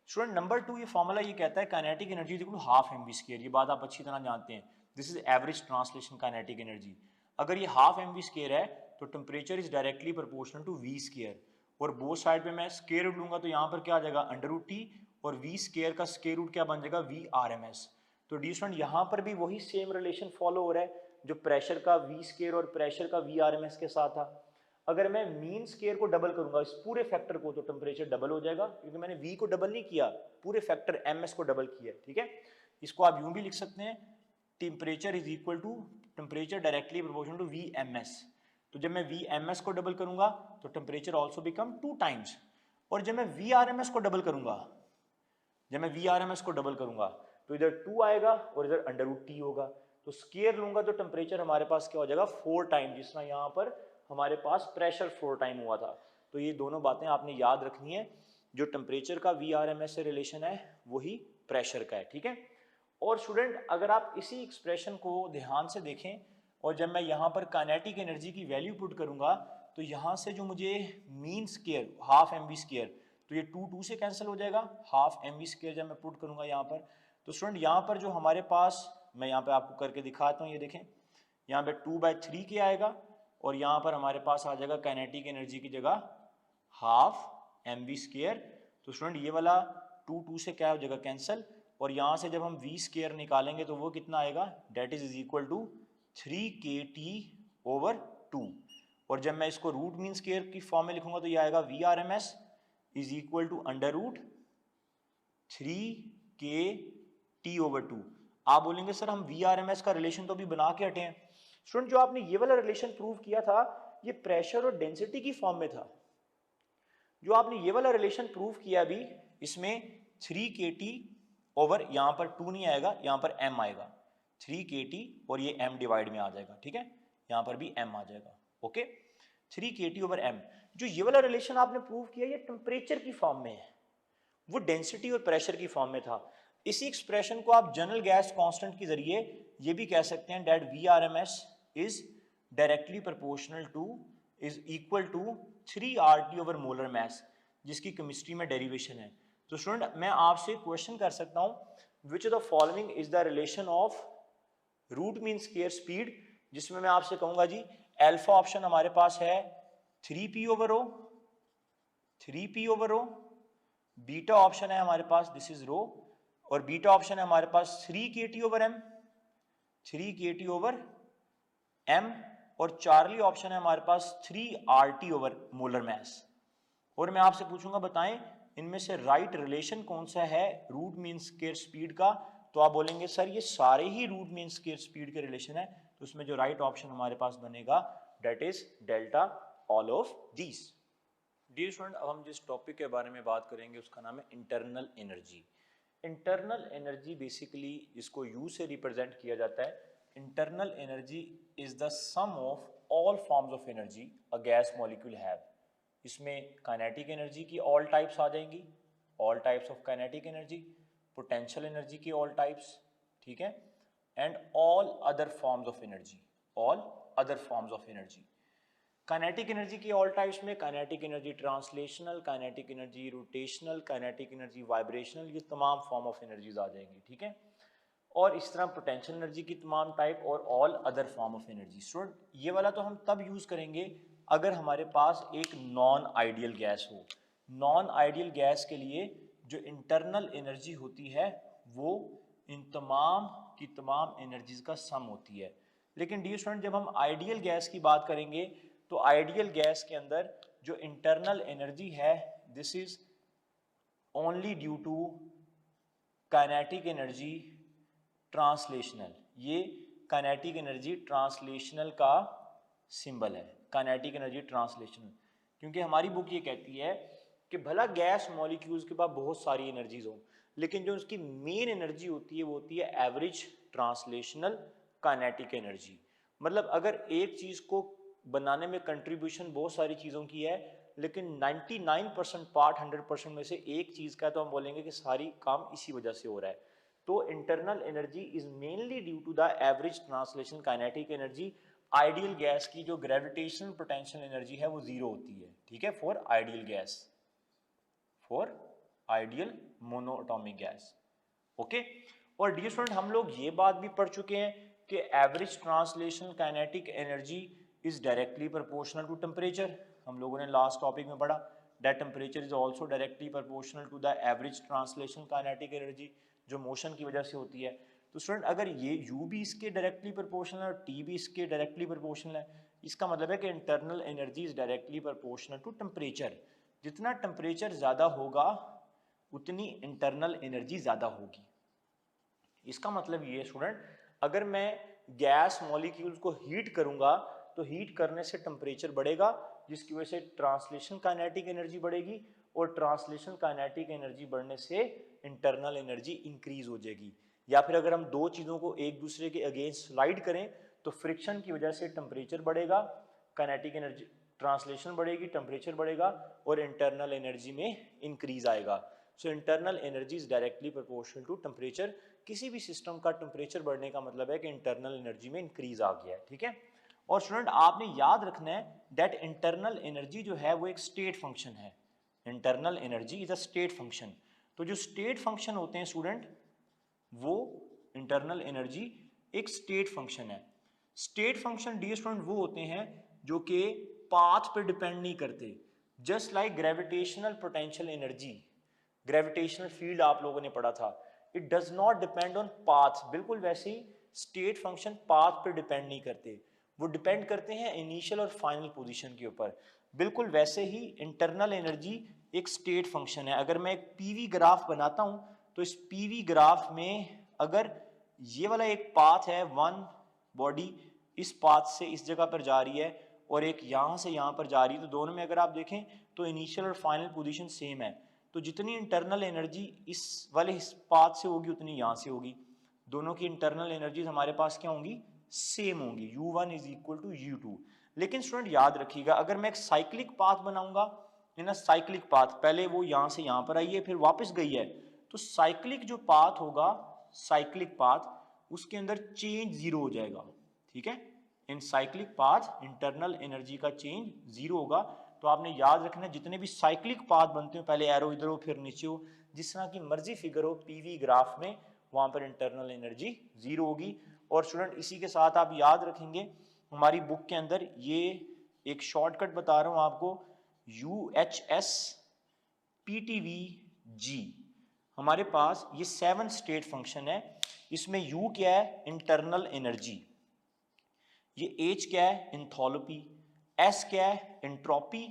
student number 2 ये फॉर्मूला ये कहता है kinetic energy equal to half mv square. ये बात आप अच्छी तरह जानते हैं, this is average translation kinetic energy. अगर ये हाफ mv स्क्वायर है तो temperature is directly proportional to v square और बोथ साइड पे मैं स्क्वायर रूट लूंगा तो यहाँ पर क्या आ जाएगा अंडर रूट t और v स्क्वायर का स्क्वायर रूट क्या बन जाएगा v/RMS। तो डी स्टूडेंट यहाँ पर भी वही सेम रिलेशन फॉलो हो रहा है जो प्रेशर का v स्क्वायर और प्रेशर का v/RMS के साथ था। अगर मैं मीन स्क्वायर को डबल करूंगा इस पूरे फैक्टर को तो टेम्परेचर डबल हो जाएगा, क्योंकि मैंने v को डबल नहीं किया, पूरे फैक्टर ms को डबल किया। ठीक है, इसको आप यूं भी लिख सकते हैं temperature is equal to temperature directly proportional to Vms। तो जब मैं Vms को डबल करूंगा तो टेम्परेचर ऑल्सो बिकम 2 टाइम्स, और जब मैं V/RMS को डबल करूंगा, जब मैं V/RMS को डबल करूंगा तो इधर 2 आएगा और इधर अंडर रूट t होगा। तो स्क्वायर लूंगा तो टेम्परेचर हमारे पास क्या हो जाएगा 4 टाइम, जिस तरह यहाँ पर हमारे पास प्रेशर 4 टाइम हुआ था। तो ये दोनों बातें आपने याद रखनी है, जो टेम्परेचर का V/RMS से रिलेशन है वही प्रेशर का है। ठीक है, और स्टूडेंट अगर आप इसी एक्सप्रेशन को ध्यान से देखें और जब मैं यहाँ पर काइनेटिक एनर्जी की वैल्यू पुट करूंगा तो यहाँ से जो मुझे mean square half mv square, तो ये 2 से कैंसिल हो जाएगा, हाफ mv स्क्वायर जब मैं पुट करूंगा यहाँ पर तो स्टूडेंट यहाँ पर जो हमारे पास, मैं यहाँ पे आपको करके दिखाता हूँ, ये देखें यहाँ पे 2/3 के आएगा और यहाँ पर हमारे पास आ जाएगा काइनेटिक एनर्जी की जगह हाफ mv²। तो स्टूडेंट ये वाला 2 से क्या हो जाएगा कैंसिल, और यहाँ से जब हम v² निकालेंगे तो वो कितना आएगा, date is equal to 3kT/2। और जब मैं इसको रूट मीन स्क्वायर की फॉर्म में लिखूंगा तो ये आएगा VRMS is equal to √3kT/2। आप बोलेंगे सर हम VRMS का रिलेशन तो अभी बना के हटे हैं। स्टूडेंट जो आपने ये वाला रिलेशन प्रूव किया था ये प्रेशर और डेंसिटी की फॉर्म में था। जो आपने ये वाला रिलेशन प्रूव किया अभी, इसमें 3kT ओवर, यहाँ पर 2 नहीं आएगा, यहाँ पर m आएगा, 3kT और ये m डिवाइड में आ जाएगा, ठीक है, यहाँ पर भी m आ जाएगा, ओके, 3kT/m। जो ये वाला रिलेशन आपने प्रूव किया ये टेम्परेचर की फॉर्म में है, वो डेंसिटी और प्रेशर की फॉर्म में था। इसी एक्सप्रेशन को आप जनरल गैस कांस्टेंट के जरिए ये भी कह सकते हैं that VRMS is directly proportional to is equal to 3RT/मोलर मास, जिसकी केमिस्ट्री में डेरिवेशन है। तो स्टूडेंट मैं आपसे क्वेश्चन कर सकता हूं, which of the following is the relation of root mean square speed, जिसमें मैं आपसे कहूंगा जी अल्फा ऑप्शन हमारे पास है 3p/ρ, 3p/ρ, बीटा ऑप्शन है हमारे पास दिस इज रो, और बीटा ऑप्शन है हमारे पास 3kT/m, 3kT/m, और चार्ली ऑप्शन है हमारे पास 3RT/मोलर मास। और मैं आपसे पूछूंगा बताएं इनमें से राइट रिलेशन कौन सा है रूट मीन स्क्वायर स्पीड का, तो आप बोलेंगे सर ये सारे ही रूट मीन स्क्वायर स्पीड के रिलेशन है, तो उसमें जो राइट ऑप्शन हमारे पास बनेगा that is delta all of these. Dear student, अब हम जिस टॉपिक के बारे में बात करेंगे उसका नाम है internal energy. Internal energy basically इसको यू से रिप्रेजेंट किया जाता है। Internal energy is the sum of all forms of energy a gas molecule have. इसमें काइनेटिक एनर्जी की ऑल टाइप्स आ जाएंगी, all types of kinetic energy, potential energy की ऑल टाइप्स, ठीक है, and all other forms of energy, all other forms of energy. Kinetic energy की all types में kinetic energy translational, kinetic energy rotational, kinetic energy vibrational, ये तमाम form of energies आ जाएंगी, ठीक है। और इस तरह पोटेंशियल एनर्जी की तमाम टाइप और all other form of energy. Student ये वाला तो हम तब यूज करेंगे अगर हमारे पास एक नॉन आइडियल गैस हो। नॉन आइडियल गैस के लिए जो इंटरनल एनर्जी होती है वो इन तमाम की तमाम एनर्जीज का सम होती है। लेकिन डियर स्टूडेंट जब हम आइडियल गैस की बात करेंगे तो आइडियल गैस के अंदर जो इंटरनल एनर्जी है this is only due to kinetic energy translational. ये काइनेटिक एनर्जी ट्रांसलेशनल का सिंबल है, काइनेटिक एनर्जी ट्रांसलेशनल, क्योंकि हमारी बुक ये कहती है कि भला गैस मॉलिक्यूल्स के पास बहुत सारी एनर्जीज हो, लेकिन जो उसकी मेन एनर्जी होती है वो होती है एवरेज ट्रांसलेशनल काइनेटिक एनर्जी। मतलब अगर एक चीज को बनाने में कंट्रीब्यूशन बहुत सारी चीज़ों की है, लेकिन 99% पार्ट 100% में से एक चीज़ का, तो हम बोलेंगे कि सारी काम इसी वजह से हो रहा है। तो internal energy is mainly due to the average translation kinetic energy. Ideal gas की जो ग्रेविटेशनल पोटेंशियल एनर्जी है वो जीरो होती है, ठीक है, for ideal gas, for ideal monoatomic gas, okay. और डियर स्टूडेंट हम लोग ये बात भी पढ़ चुके हैं कि average translation kinetic energy is directly proportional to temperature. हम लोगों ने लास्ट टॉपिक में पढ़ा that temperature is also directly proportional to the average translation kinetic energy, जो मोशन की वजह से होती है। तो स्टूडेंट अगर ये u भी इसके डायरेक्टली प्रोपोर्शनल है और t भी इसके डायरेक्टली प्रोपोर्शनल है, इसका मतलब है कि internal energy is directly proportional to temperature. जितना टेम्परेचर ज़्यादा होगा उतनी इंटरनल एनर्जी ज़्यादा होगी। इसका मतलब ये स्टूडेंट अगर मैं गैस मॉलिक्यूल्स को हीट करूंगा तो हीट करने से टेम्परेचर बढ़ेगा, जिसकी वजह से ट्रांसलेशन काइनेटिक एनर्जी बढ़ेगी, और ट्रांसलेशन काइनेटिक एनर्जी बढ़ने से इंटरनल एनर्जी इंक्रीज हो जाएगी। या फिर अगर हम दो चीज़ों को एक दूसरे के अगेंस्ट स्लाइड करें तो फ्रिक्शन की वजह से टेम्परेचर बढ़ेगा, काइनेटिक एनर्जी ट्रांसलेशन बढ़ेगी, टेम्परेचर बढ़ेगा और इंटरनल एनर्जी में इंक्रीज आएगा। So internal energy is directly proportional to temperature. किसी भी सिस्टम का टेम्परेचर बढ़ने का मतलब है कि इंटरनल एनर्जी में इंक्रीज आ गया है, ठीक है। और स्टूडेंट आपने याद रखना है दैट इंटरनल एनर्जी जो है वो एक स्टेट फंक्शन है। Internal energy is a state function. तो जो स्टेट फंक्शन होते हैं स्टूडेंट वो इंटरनल एनर्जी एक स्टेट फंक्शन है। स्टेट फंक्शन डियर स्टूडेंट वो होते हैं जो कि पाथ पे डिपेंड नहीं करते, just like gravitational potential energy, gravitational field आप लोगों ने पढ़ा था, it does not depend on path, बिल्कुल वैसे ही स्टेट फंक्शन पाथ पे डिपेंड नहीं करते, वो डिपेंड करते हैं इनिशियल और फाइनल पोजीशन के ऊपर। बिल्कुल वैसे ही इंटरनल एनर्जी एक स्टेट फंक्शन है। अगर मैं एक पीवी ग्राफ बनाता हूं तो इस पीवी ग्राफ में अगर ये वाला एक पाथ है, वन बॉडी इस पाथ से इस जगह पर जा रही है और एक यहां से यहां पर जा रही है, तो दोनों में अगर आप देखें तो इनिशियल और फाइनल पोजीशन सेम है, तो जितनी इंटरनल एनर्जी इस वाले पाथ से होगी उतनी यहां से होगी। दोनों की इंटरनल एनर्जीज हमारे पास क्या होंगी, सेम होंगी, u1 is equal to u2। लेकिन स्टूडेंट याद रखिएगा, अगर मैं एक साइक्लिक पाथ बनाऊंगा इन साइक्लिक पाथ, पहले वो यहां से यहां पर आई है फिर वापस गई है, तो साइक्लिक जो पाथ होगा, साइक्लिक पाथ, उसके अंदर चेंज जीरो हो जाएगा। ठीक है, इन साइक्लिक पाथ इंटरनल एनर्जी का चेंज जीरो होगा। तो आपने याद रखना जितने भी साइक्लिक पाथ बनते हो, पहले एरो इधर हो फिर नीचे हो, जिस तरह की मर्जी फिगर हो पीवी ग्राफ में, वहां पर इंटरनल एनर्जी जीरो होगी। और स्टूडेंट इसी के साथ आप याद रखेंगे हमारी बुक के अंदर ये एक शॉर्टकट बता रहा हूं आपको, UHS PTVG, हमारे पास ये 7 स्टेट फंक्शन है। इसमें U क्या है, इंटरनल एनर्जी, ये H क्या है, एंथैल्पी, S क्या है, एंट्रोपी,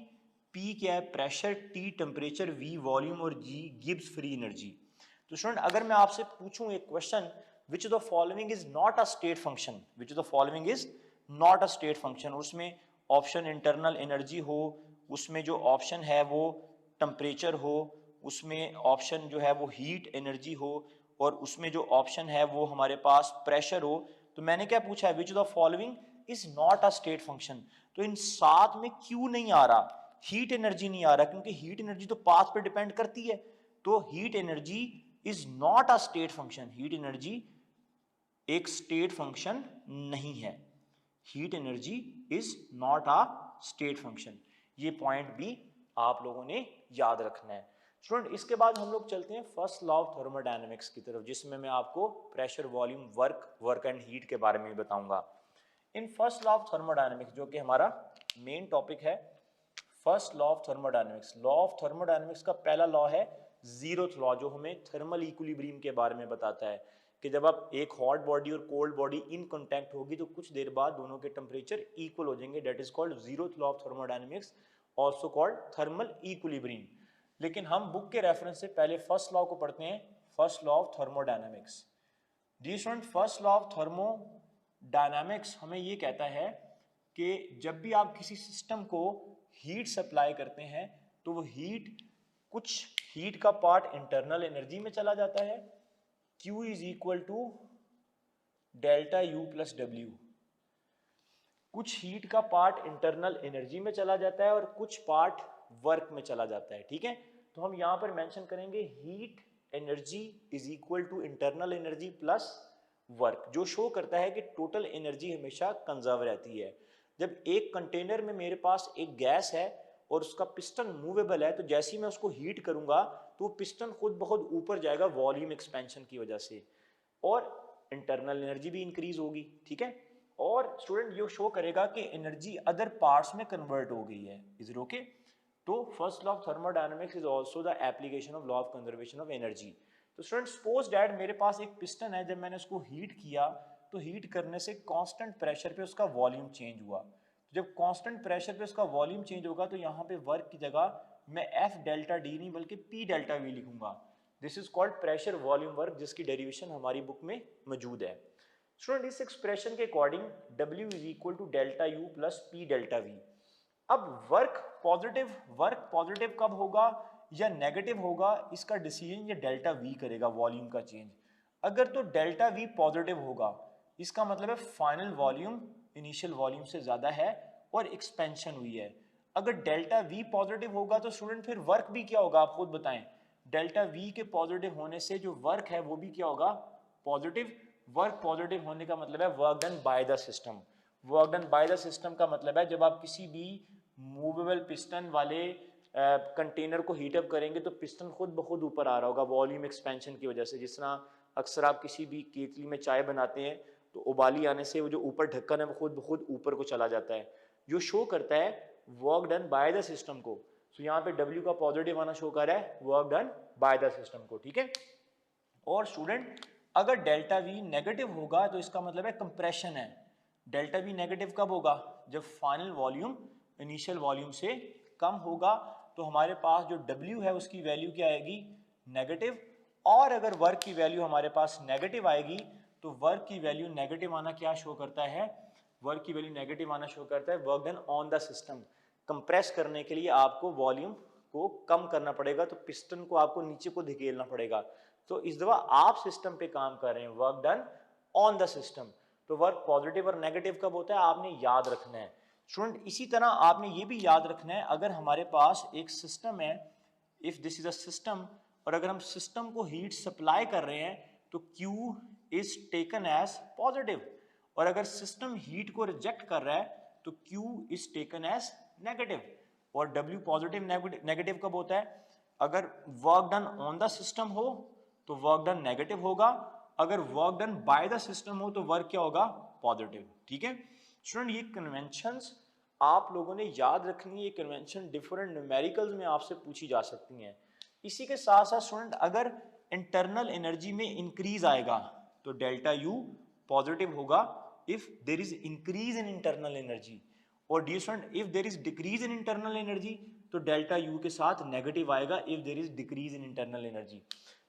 P क्या है, pressure, T temperature, V volume और G गिब्स फ्री एनर्जी। तो स्टूडेंट अगर मैं आपसे पूछूं एक question, which of the following is not a state function, which of the following is not a state function, उसमें ऑप्शन इंटरनल एनर्जी हो, उसमें जो ऑप्शन है वो टेम्परेचर हो, उसमें ऑप्शन जो है वो हीट एनर्जी हो, और उसमें जो ऑप्शन है वो हमारे पास प्रेशर हो, तो मैंने क्या पूछा है, विच of the following is not a state function. तो इन 7 में क्यों नहीं आ रहा, हीट एनर्जी नहीं आ रहा, क्योंकि हीट एनर्जी तो पाथ पे डिपेंड करती है, तो heat energy is not a state function, heat energy एक स्टेट फंक्शन नहीं है, heat energy is not a state function. ये पॉइंट भी आप लोगों ने याद रखना है। स्टूडेंट इसके बाद हम लोग चलते हैं फर्स्ट लॉ ऑफ थर्मोडायनेमिक्स की तरफ, जिसमें मैं आपको pressure, volume, work and heat के बारे में बताऊंगा। In first law of thermodynamics, जो कि हमारा मेन टॉपिक है, first law of thermodynamics, law of thermodynamics का पहला लॉ है जीरोथ लॉ, जो हमें थर्मल इक्विलिब्रियम के बारे में बताता है कि जब आप एक हॉट बॉडी और कोल्ड बॉडी इन कांटेक्ट होगी तो कुछ देर बाद दोनों के टेम्परेचर इक्वल हो जाएंगे, that is called zeroth law of thermodynamics, also called thermal equilibrium. लेकिन हम बुक के रेफरेंस से पहले फर्स्ट लॉ को पढ़ते हैं, फर्स्ट लॉ ऑफ थर्मोडायनेमिक्स। जी student, first law of thermodynamics हमें ये कहता है कि जब भी आप किसी सिस्टम को हीट सप्लाई करते हैं तो वो हीट, कुछ हीट का पार्ट इंटरनल एनर्जी में चला जाता है, Q is equal to delta U plus W, कुछ हीट का पार्ट इंटरनल एनर्जी में चला जाता है और कुछ पार्ट वर्क में चला जाता है। ठीक है, तो हम यहां पर मेंशन करेंगे heat energy is equal to internal energy plus work, जो शो करता है कि टोटल एनर्जी हमेशा कंजर्व रहती है। जब एक कंटेनर में मेरे पास एक गैस है और उसका पिस्टन मूवेबल है, तो जैसे ही मैं उसको हीट करूंगा तो पिस्टन खुद बहुत ऊपर जाएगा वॉल्यूम एक्सपेंशन की वजह से, और इंटरनल एनर्जी भी इंक्रीज होगी। ठीक है, और स्टूडेंट ये शो करेगा कि एनर्जी अदर पार्ट्स में कन्वर्ट हो गई है। Is it okay? तो first law of thermodynamics is also the application of law of conservation of energy. तो स्टूडेंट सपोज दैट मेरे पास एक पिस्टन है, जब मैंने उसको हीट किया तो हीट करने से कांस्टेंट प्रेशर पे उसका वॉल्यूम चेंज हुआ, तो जब कांस्टेंट प्रेशर पे उसका वॉल्यूम चेंज होगा तो यहाँ पे वर्क की जगह मैं F डेल्टा डी नहीं बल्कि P डेल्टा V लिखूंगा। This is called pressure volume work, जिसकी डेरिवेशन हमारी बुक में मौजूद है। स्टूडेंट इस एक्सप्रेशन के according W is equal to delta U plus P delta V। अब वर्क पॉजिटिव कब होगा या नेगेटिव होगा, इसका डिसीजन ये डेल्टा V करेगा, वॉल्यूम का चेंज। अगर तो डेल्टा V पॉजिटिव होगा, इसका मतलब है फाइनल वॉल्यूम इनिशियल वॉल्यूम से ज्यादा है और एक्सपेंशन हुई है। अगर डेल्टा V पॉजिटिव होगा तो स्टूडेंट फिर वर्क भी क्या होगा, आप खुद बताएं। डेल्टा V के पॉजिटिव होने से जो वर्क है वो भी क्या होगा, पॉजिटिव। वर्क पॉजिटिव होने का मतलब है work done by the system. Work done by the system का मतलब है जब आप किसी भी मूवेबल पिस्टन वाले कंटेनर को हीटअप करेंगे तो पिस्टन खुद ब खुद ऊपर आ रहा होगा वॉल्यूम एक्सपेंशन की वजह से, जिस तरह अक्सर आप किसी भी केतली में चाय बनाते हैं तो उबाली आने से वो जो ऊपर ढक्कन है वो खुद ब खुद ऊपर को चला जाता है, जो शो करता है work done by the system को। तो यहाँ पे W का पॉजिटिव आना शो कर रहा है work done by the system को, ठीक है। और स्टूडेंट अगर डेल्टा V नेगेटिव होगा तो इसका मतलब है कंप्रेशन है। डेल्टा V नेगेटिव कब होगा? जब फाइनल वॉल्यूम इनिशियल वॉल्यूम से कम होगा, तो हमारे पास जो W है उसकी वैल्यू क्या आएगी? नेगेटिव। और अगर वर्क की वैल्यू हमारे पास नेगेटिव आएगी तो वर्क की वैल्यू नेगेटिव आना क्या शो करता है? वर्क की वैल्यू नेगेटिव आना शो करता है work done on the system. Compress करने के लिए आपको वॉल्यूम को कम करना पड़ेगा, तो पिस्टन को आपको नीचे को धकेलना पड़ेगा। तो इस दफा आप सिस्टम पे काम कर रहे हैं, work done on the system. तो वर्क पॉजिटिव और नेगेटिव कब होता है आपने याद रखना है स्टूडेंट। इसी तरह आपने ये भी याद रखना है, अगर हमारे पास एक सिस्टम है, if this is a system, और अगर हम सिस्टम को हीट सप्लाई कर रहे हैं तो Q is taken as positive, और अगर सिस्टम हीट को रिजेक्ट कर रहा है तो Q is taken as negative. और W पॉजिटिव नेगेटिव कब होता है? अगर work done on the system हो तो वर्क डन नेगेटिव होगा, अगर work done by the system हो तो वर्क क्या होगा? पॉजिटिव, ठीक है स्टूडेंट। ये कन्वेंशंस आप लोगों ने याद रखनी है, ये कन्वेंशन डिफरेंट न्यूमेरिकल्स में आपसे पूछी जा सकती हैं। इसी के साथ साथ स्टूडेंट अगर इंटरनल एनर्जी में इंक्रीज आएगा तो डेल्टा U पॉजिटिव होगा if there is increase in internal energy, और dear student if there is decrease in internal energy तो डेल्टा U के साथ नेगेटिव आएगा if there is decrease in internal energy.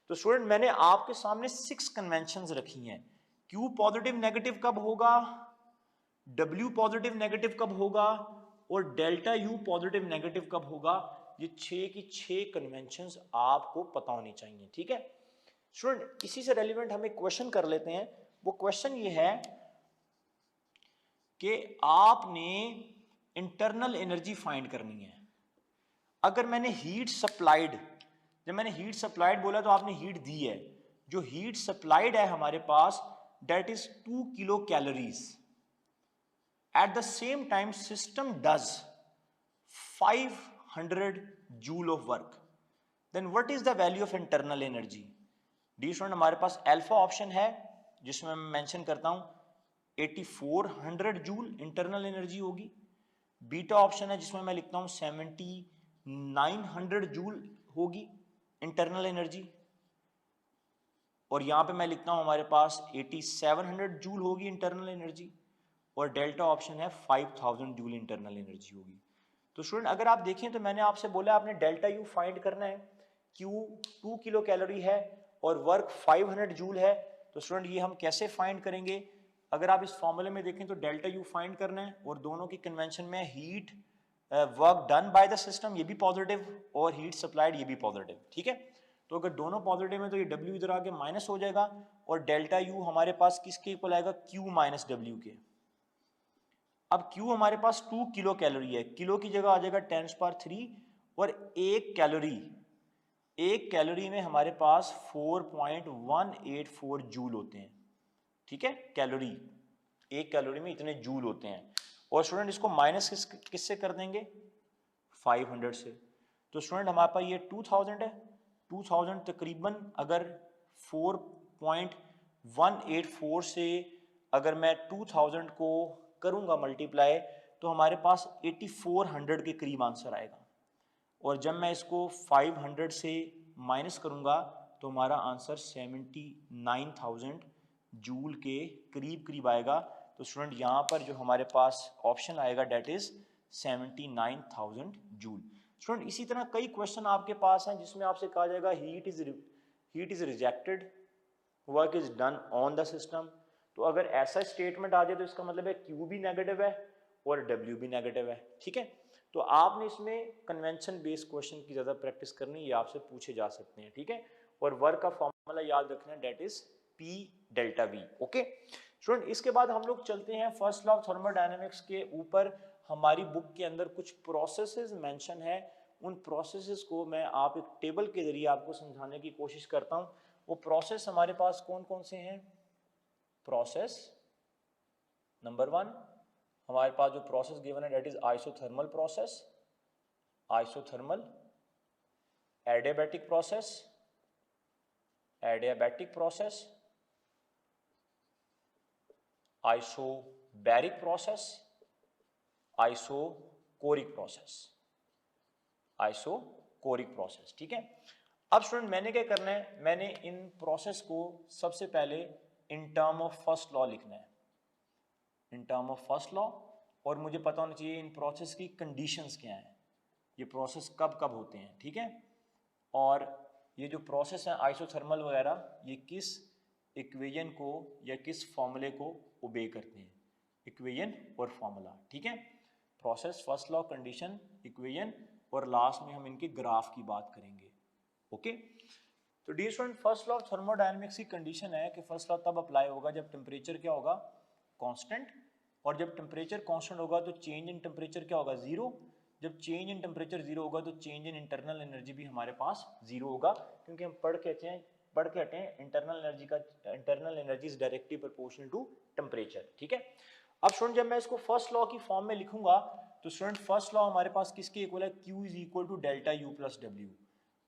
तो स्टूडेंट मैंने आपके सामने 6 कन्वेंशंस रखी हैं। Q पॉजिटिव नेगेटिव कब होगा, W पॉजिटिव नेगेटिव कब होगा, और डेल्टा U पॉजिटिव नेगेटिव कब होगा। ये 6 की 6 कन्वेंशंस आपको पता होनी चाहिए, ठीक है स्टूडेंट। इसी से रेलिवेंट हम एक क्वेश्चन कर लेते हैं। वो क्वेश्चन ये है कि आपने इंटरनल एनर्जी फाइंड करनी है। अगर मैंने हीट सप्लाइड, जब मैंने हीट सप्लाइड बोला तो आपने हीट दी है, जो हीट सप्लाइड है हमारे पास दैट इज 2 किलो कैलोरीज। At the same time system does 500 joule of work, then what is the value of internal energy. Dear student हमारे पास अल्फा ऑप्शन है जिसमें मैं मेंशन करता हूं 8400 जूल इंटरनल एनर्जी होगी, बीटा ऑप्शन है जिसमें मैं लिखता हूं 7900 जूल होगी इंटरनल एनर्जी, और यहां पे मैं लिखता हूं हमारे पास 8700 जूल होगी इंटरनल एनर्जी, और डेल्टा ऑप्शन है 5000 जूल इंटरनल एनर्जी होगी। तो स्टूडेंट अगर आप देखें तो मैंने आपसे बोला आपने डेल्टा U फाइंड करना है, Q 2 किलो कैलोरी है और वर्क 500 जूल है। तो स्टूडेंट ये हम कैसे फाइंड करेंगे? अगर आप इस फॉर्मूले में देखें तो डेल्टा U फाइंड करना है, और दोनों की कन्वेंशन में heat work done by the system ये भी पॉजिटिव और हीट सप्लाइड ये भी पॉजिटिव, ठीक है। तो अगर दोनों पॉजिटिव है तो ये W इधर आके माइनस हो जाएगा, और डेल्टा U हमारे पास किसके इक्वल आएगा? Q माइनस W के। अब Q हमारे पास 2 किलो कैलोरी है, किलो की जगह आ जाएगा 10⁻³ और एक कैलोरी में हमारे पास 4.184 जूल होते हैं, ठीक है कैलोरी, एक कैलोरी में इतने जूल होते हैं। और स्टूडेंट इसको माइनस किससे कर देंगे? 500 से। तो स्टूडेंट हमारे पास ये 2000 है, 2000 तकरीबन अगर 4.184 से अगर मैं 2000 को करूंगा मल्टीप्लाई तो हमारे पास 8400 के करीब आंसर आएगा, और जब मैं इसको 500 से माइनस करूंगा तो हमारा आंसर 79,000 जूल के करीब करीब आएगा। तो स्टूडेंट यहाँ पर जो हमारे पास ऑप्शन आएगा डेट इज 79,000 जूल। स्टूडेंट इसी तरह कई क्वेश्चन आपके पास हैं जिसमें आपसे कहा जाएगा heat is rejected, work is done on the system. तो अगर ऐसा स्टेटमेंट आ जाए तो इसका मतलब है Q भी नेगेटिव है और W भी नेगेटिव है, ठीक है। तो आपने इसमें कन्वेंशन बेस्ड क्वेश्चन की ज़्यादा प्रैक्टिस करनी, ये आपसे पूछे जा सकते हैं, ठीक है। और वर्क का फॉर्मूला याद रखना है that is P delta V, okay student. इसके बाद हम लोग चलते हैं फर्स्ट लॉ ऑफ थर्मोडायनेमिक्स के ऊपर। हमारी बुक के अंदर कुछ प्रोसेसेस मेंशन है, उन प्रोसेसेस को मैं आप एक टेबल के जरिए आपको समझाने की कोशिश करता हूँ। वो प्रोसेस हमारे पास कौन कौन से हैं? प्रोसेस नंबर 1 हमारे पास जो प्रोसेस गिवन है that is isothermal process, isothermal, adiabatic process, adiabatic process, isobaric process, isochoric process, isochoric process. ठीक है, अब स्टूडेंट मैंने क्या करना है, मैंने इन प्रोसेस को सबसे पहले इन टर्म ऑफ फर्स्ट लॉ लिखना है, इन टर्म ऑफ फर्स्ट लॉ, और मुझे पता होना चाहिए इन प्रोसेस की कंडीशंस क्या हैं, ये प्रोसेस कब कब होते हैं। ठीक है, और ये जो प्रोसेस है आइसोथर्मल वगैरह, ये किस इक्वेशन को या किस फॉर्मूले को ओबे करते हैं, इक्वेशन और फॉर्मूला। ठीक है, process, first law, condition, equation, और लास्ट में हम इनके ग्राफ की बात करेंगे। ओके, तो dear student, first law of thermodynamics की कंडीशन है कि फर्स्ट लॉ तब अप्लाई होगा जब टेम्परेचर क्या होगा, कांस्टेंट, और जब टेम्परेचर कांस्टेंट होगा तो चेंज इन टेम्परेचर क्या होगा, जीरो। जब चेंज इन टेम्परेचर जीरो होगा तो चेंज इन इंटरनल एनर्जी भी हमारे पास जीरो होगा, क्योंकि हम पढ़ के हटे हैं इंटरनल एनर्जी का, internal energy is directly proportional to temperature. ठीक है, अब स्टूडेंट जब मैं इसको फर्स्ट लॉ की फॉर्म में लिखूंगा तो स्टूडेंट फर्स्ट लॉ हमारे पास किसके इक्वल है, Q is equal to delta U plus W.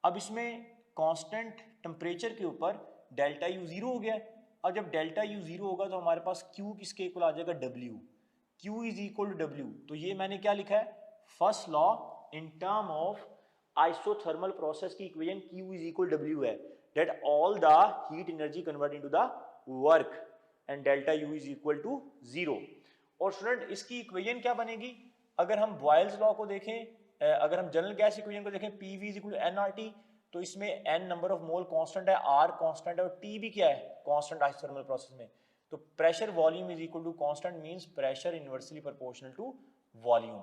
अब इसमें कांस्टेंट टेम्परेचर के ऊपर डेल्टा यू जीरो हो गया है, अब जब डेल्टा यू जीरो होगा तो हमारे पास Q किसके इक्वल आ जाएगा, W, Q is equal to W. तो ये मैंने क्या लिखा है, first law in term of isothermal process की equation Q is equal W है, that all the heat energy convert into the work and delta U is equal to zero. और student इसकी इक्वेशन क्या बनेगी, अगर हम बॉयल्स लॉ को देखें, अगर हम जनरल गैस इक्वेशन को देखें, PV is equal to nRT, तो इसमें n number of mole constant है, R कांस्टेंट है, और T भी क्या है, कांस्टेंट आइसोथर्मल प्रोसेस में। तो pressure volume is equal to constant means pressure inversely proportional to volume.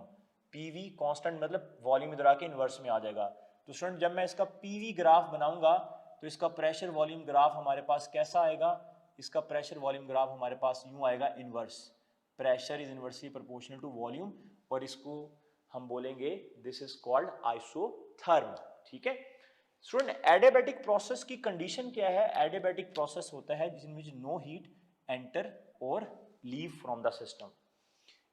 PV constant मतलब वॉल्यूम इधर आके इनवर्स में आ जाएगा। तो स्टूडेंट जब मैं इसका PV ग्राफ बनाऊंगा तो इसका प्रेशर वॉल्यूम ग्राफ हमारे पास कैसा आएगा, इसका प्रेशर वॉल्यूम ग्राफ हमारे पास यूं आएगा, inverse, pressure is inversely proportional to volume, और इसको हम बोलेंगे दिस इज कॉल्ड आइसोथर्म। ठीक है स्टूडेंट, एडियाबैटिक प्रोसेस की कंडीशन क्या है, एडियाबैटिक प्रोसेस होता है जिन विच नो हीट एंटर और लीव फ्रॉम द सिस्टम।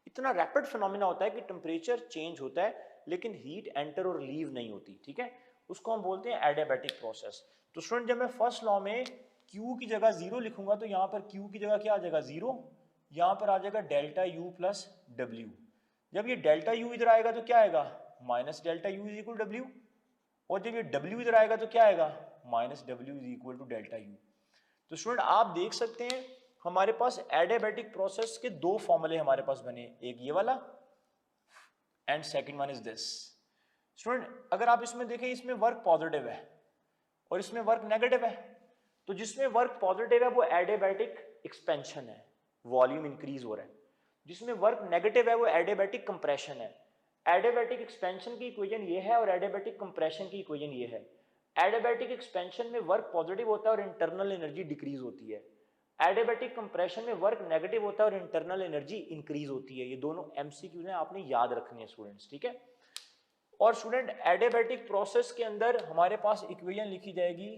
इतना रैपिड फिनोमिना होता है कि टेम्परेचर चेंज होता है लेकिन हीट एंटर और लीव नहीं होती। ठीक है, उसको हम बोलते हैं एडियाबैटिक प्रोसेस। तो स्टूडेंट जब मैं फर्स्ट लॉ में Q की जगह जीरो लिखूंगा तो यहाँ पर Q की जगह क्या आ जाएगा, जीरो, यहाँ पर आ जाएगा डेल्टा यू प्लस डब्ल्यू। जब ये डेल्टा यू इधर आएगा तो क्या आएगा, minus delta U is equal W, और जब ये डब्ल्यू इधर आएगा तो क्या आएगा, minus W is equal to delta U. तो स्टूडेंट आप देख सकते हैं हमारे पास एडियाबैटिक प्रोसेस के दो फॉर्मूले हमारे पास बने, एक ये वाला and second one is this. Student अगर आप इसमें देखें, इसमें वर्क पॉजिटिव है और इसमें वर्क नेगेटिव है, तो जिसमें वर्क पॉजिटिव है वो एडियाबैटिक एक्सपेंशन है, वॉल्यूम इंक्रीज हो रहा है, जिसमें वर्क नेगेटिव है वो एडियाबैटिक कंप्रेशन है। एडियाबैटिक एक्सपेंशन की इक्वेशन ये है और एडियाबैटिक कंप्रेशन की इक्वेशन ये है। एडियाबैटिक एक्सपेंशन में वर्क पॉजिटिव होता है और इंटरनल एनर्जी डिक्रीज होती है, एडियाबैटिक कंप्रेशन में वर्क नेगेटिव होता है और इंटरनल एनर्जी इंक्रीज होती है। ये दोनों एमसीक्यू ने आपने याद रखने हैं स्टूडेंट्स। ठीक है, और स्टूडेंट एडियाबैटिक प्रोसेस के अंदर हमारे पास इक्वेशन लिखी जाएगी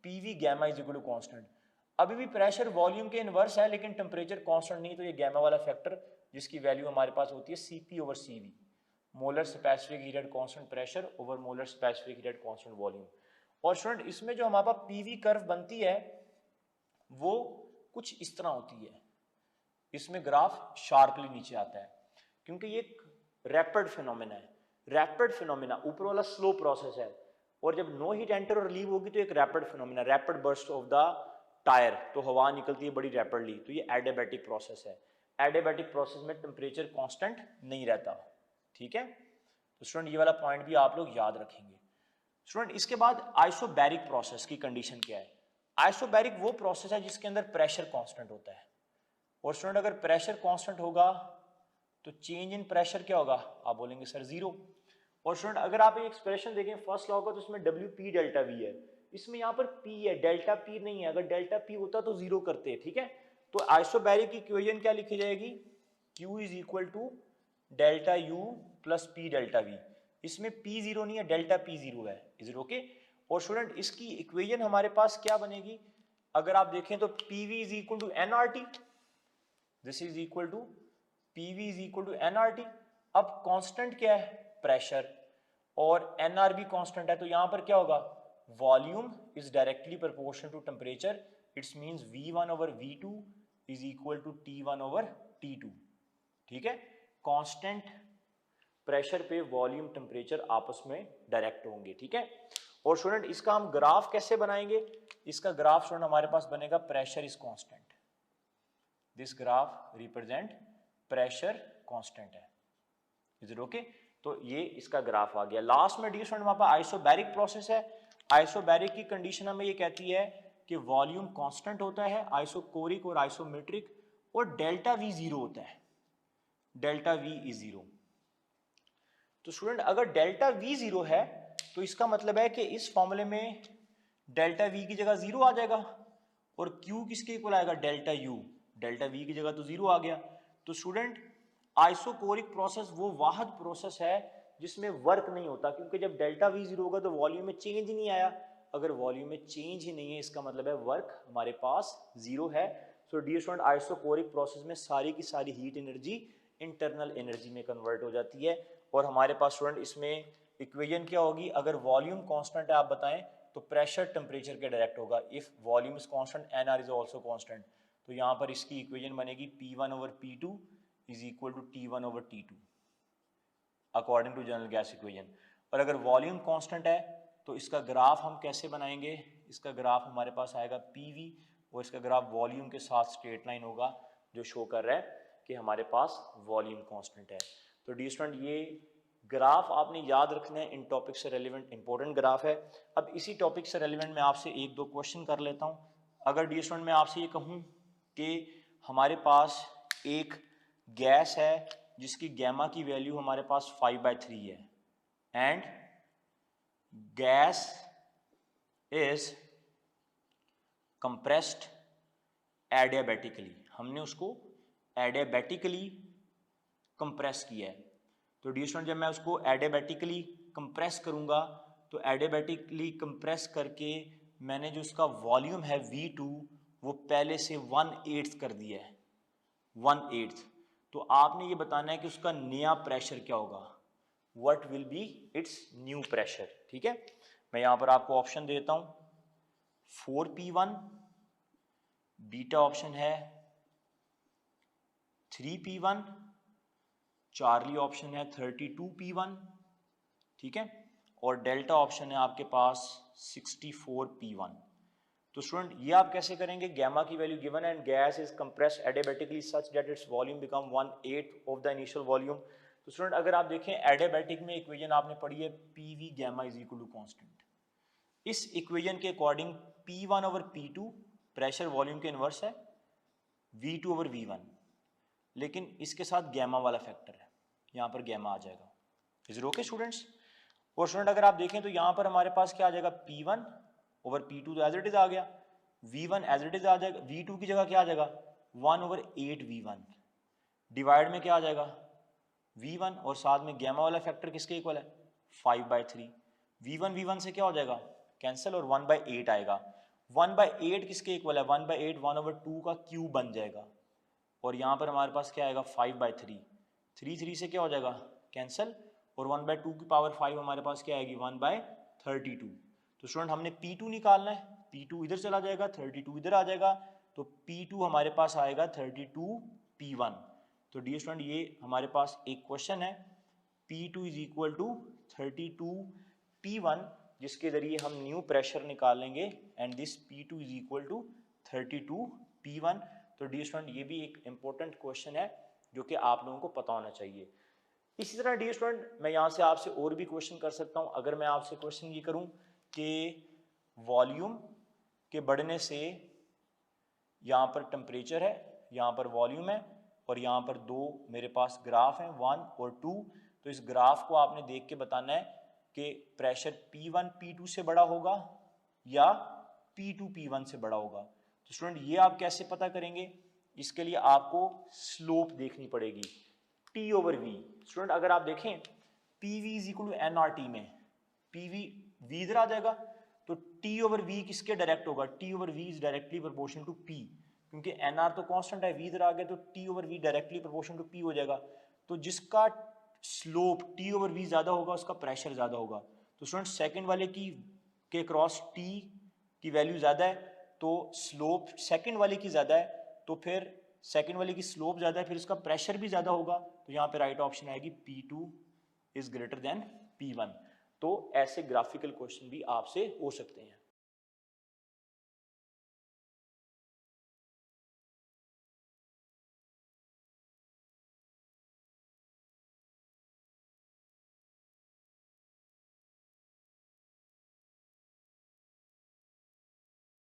PV gamma is equal to constant. अभी भी प्रेशर वॉल्यूम के इनवर्स है लेकिन टेम्परेचर कांस्टेंट नहीं, तो ये गैमा वाला फैक्टर जिसकी वैल्यू हमारे पास होती है CP over CV, molar specific heat at constant pressure over molar specific heat at constant volume. और स्टूडेंट इसमें जो हमारे पास PV कर्व बनती है वो कुछ इस तरह होती है, इसमें ग्राफ शार्पली नीचे आता है क्योंकि ये एक रैपिड फिनोमेना है। रैपिड फिनोमेना, ऊपर वाला स्लो प्रोसेस है, और जब नो हीट एंटर और लीव होगी तो एक rapid phenomena, rapid burst of the tyre, तो हवा निकलती है बड़ी रैपिडली, तो ये एडियाबैटिक प्रोसेस है। एडियाबैटिक प्रोसेस में टेम्परेचर कांस्टेंट नहीं रहता। ठीक है, तो स्टूडेंट ये वाला पॉइंट भी आप लोग याद रखेंगे। स्टूडेंट इसके बाद आइसोबैरिक प्रोसेस की कंडीशन क्या है। आइसोबैरिक वो प्रोसेस है जिसके अंदर प्रेशर कांस्टेंट होता है, और स्टूडेंट अगर प्रेशर कांस्टेंट होगा तो चेंज इन प्रेशर क्या होगा, आप बोलेंगे सर जीरो। और स्टूडेंट अगर आप एक एक्सप्रेशन देखें फर्स्ट लॉ का तो उसमें WP डेल्टा V है, इसमें यहाँ पर P है, डेल्टा P नहीं है, अगर डेल्टा P होता तो जीरो करते हैं। ठीक है, तो आइसोबैरिक की इक्वेशन क्या लिखी जाएगी, Q is equal to delta U plus P delta V, इसमें P जीरो नहीं है, डेल्टा P जीरो है, इज इट ओके। और स्टूडेंट इसकी इक्वेशन हमारे पास क्या बनेगी, अगर आप देखें तो PV is equal to nRT, this is equal to PV is equal to nRT। अब कांस्टेंट क्या है, प्रेशर, और nR भी कांस्टेंट है, तो यहां पर क्या होगा, volume is directly proportional to temperature, it's means V1 over V2 is equal to T1 over T2, ठीक है। कांस्टेंट प्रेशर पे वॉल्यूम टेम्परेचर आपस में डायरेक्ट होंगे, ठीक है। और स्टूडेंट इसका हम ग्राफ कैसे बनाएंगे? इसका ग्राफ स्टूडेंट हमारे पास बनेगा pressure is constant, this graph represent pressure constant है, इज इट ओके? तो ये इसका ग्राफ आ गया। लास्ट में डियर स्टूडेंट वहां पर आइसोबैरिक प्रोसेस है। आइसोबैरिक की कंडीशन हमें ये कहती है कि वॉल्यूम कांस्टेंट होता है, आइसोकोरिक और आइसोमेट्रिक, और डेल्टा वी जीरो होता है, डेल्टा वी इज जीरो। तो स्टूडेंट अगर डेल्टा वी जीरो है तो इसका मतलब है कि इस फॉर्मूले में डेल्टा वी की जगह जीरो आ जाएगा, और क्यू किसके इक्वल आएगा? Delta U. डेल्टा वी की जगह तो जीरो आ गया। तो स्टूडेंट आइसोकोरिक प्रोसेस वो वाहद प्रोसेस है जिसमें वर्क नहीं होता, क्योंकि जब डेल्टा वी जीरो होगा तो वॉल्यूम में चेंज ही नहीं आया। अगर वॉल्यूम में चेंज ही नहीं है इसका मतलब है वर्क हमारे पास जीरो है। So dear student isochoric process में सारी की सारी हीट एनर्जी इंटरनल एनर्जी में कन्वर्ट हो जाती है। और हमारे पास स्टूडेंट इसमें इक्वेशन क्या होगी? अगर वॉल्यूम कांस्टेंट है आप बताएं तो प्रेशर टेम्परेचर के डायरेक्ट होगा। If volume is constant NR is also constant, तो यहाँ पर इसकी इक्वेशन बनेगी P1 over P2 is equal to T1 over T2 according to general gas equation. और अगर वॉल्यूम कांस्टेंट है तो इसका ग्राफ हम कैसे बनाएंगे? इसका ग्राफ हमारे पास आएगा PV, और इसका ग्राफ वॉल्यूम के साथ स्ट्रेट लाइन होगा जो शो कर रहा है कि हमारे पास वॉल्यूम कांस्टेंट है। तो डियर स्टूडेंट ये ग्राफ आपने याद रखना है, इन टॉपिक से रेलिवेंट इंपॉर्टेंट ग्राफ है। अब इसी टॉपिक से रेलिवेंट मैं आपसे एक दो क्वेश्चन कर लेता हूँ। अगर डियर स्टूडेंट मैं आपसे ये कहूँ कि हमारे पास एक गैस है जिसकी गैमा की वैल्यू हमारे पास 5/3 है, and gas is compressed adiabatically, हमने उसको एडियाबैटिकली कंप्रेस किया है। तो डियर स्टूडेंट जब मैं उसको एडियाबैटिकली कंप्रेस करूंगा तो एडियाबैटिकली कंप्रेस करके मैंने जो उसका वॉल्यूम है V2 वो पहले से 1/8 कर दिया है, 1/8। तो आपने ये बताना है कि उसका नया प्रेशर क्या होगा, what will B it's new pressure, ठीक है। मैं यहां पर आपको ऑप्शन देता हूं 4P1, बीटा ऑप्शन है 3P1, चार्ली ऑप्शन है 32P1, ठीक है, और डेल्टा ऑप्शन है आपके पास 64P1। तो स्टूडेंट ये आप कैसे करेंगे? गैमा की value given and gas is compressed adiabatically such that its volume become 1/8 of the initial volume. तो स्टूडेंट अगर आप देखें एडियाबैटिक में इक्वेशन आपने पढ़ी है PV gamma is equal to constant. इस इक्वेशन के according P1 over P2 pressure volume के इनवर्स है, V2 ओवर V1, लेकिन इसके साथ गैमा वाला फैक्टर है, यहाँ पर गैमा आ जाएगा। Is it okay students? और स्टूडेंट अगर आप देखें तो यहाँ पर हमारे पास क्या आ जाएगा? P1 ओवर P2 तो एज इट इज आ गया, V1 एज इट इज आ जाएगा, V2 की जगह क्या आ जाएगा? 1/8 V1, डिवाइड में क्या आ जाएगा? V1, और साथ में गैमा वाला फैक्टर किसके इक्वल है? 5/3। V1 से क्या हो जाएगा? कैंसिल, और 1/8 आएगा। 1/8 किसके इक्वल है? 1/8 1/2 का क्यूब बन जाएगा, और यहाँ पर हमारे पास क्या आएगा? 5/3। 3 से क्या हो जाएगा? कैंसिल, और 1/2 की पावर 5 हमारे पास क्या आएगी? 1/32। तो स्टूडेंट हमने P2 निकालना है, P2 इधर चला जाएगा, 32 इधर आ जाएगा, तो P2 हमारे पास आएगा 32P1। तो डियर स्टूडेंट ये हमारे पास एक क्वेश्चन है P2 is equal to 32P1, जिसके जरिए हम न्यू प्रेशर निकालेंगे, and this P2 is equal to 32P1। तो डियर स्टूडेंट ये भी एक इंपॉर्टेंट क्वेश्चन है जो कि आप लोगों को पता होना चाहिए। इसी तरह डियर स्टूडेंट मैं यहाँ से आपसे और भी क्वेश्चन कर सकता हूँ। अगर मैं आपसे क्वेश्चन ये करूँ कि वॉल्यूम के बढ़ने से यहाँ पर टेम्परेचर है, यहाँ पर वॉल्यूम है, और यहाँ पर दो मेरे पास ग्राफ हैं 1 और 2, तो इस ग्राफ को आपने देख के बताना है कि प्रेशर P1 P2 से बड़ा होगा या P2 P1 से बड़ा होगा। तो स्टूडेंट ये आप कैसे पता करेंगे? इसके लिए आपको स्लोप देखनी पड़ेगी, T ओवर V। स्टूडेंट अगर आप देखें PV is equal to NRT में PV V इधर आ जाएगा, तो T ओवर V किसके डायरेक्ट होगा? T over V is directly proportional to P, क्योंकि NR तो कांस्टेंट है, V इधर आ गया तो T over V directly proportional to P हो जाएगा। तो जिसका स्लोप T ओवर V ज्यादा होगा उसका प्रेशर ज्यादा होगा। तो स्टूडेंट सेकंड वाले की के क्रॉस T की वैल्यू ज्यादा है तो स्लोप सेकंड वाले की ज्यादा है, तो फिर सेकंड वाले की स्लोप ज्यादा है, फिर इसका प्रेशर भी ज्यादा होगा, तो यहाँ पे राइट ऑप्शन आएगी P2 is greater than P1। तो ऐसे ग्राफिकल क्वेश्चन भी आपसे हो सकते हैं।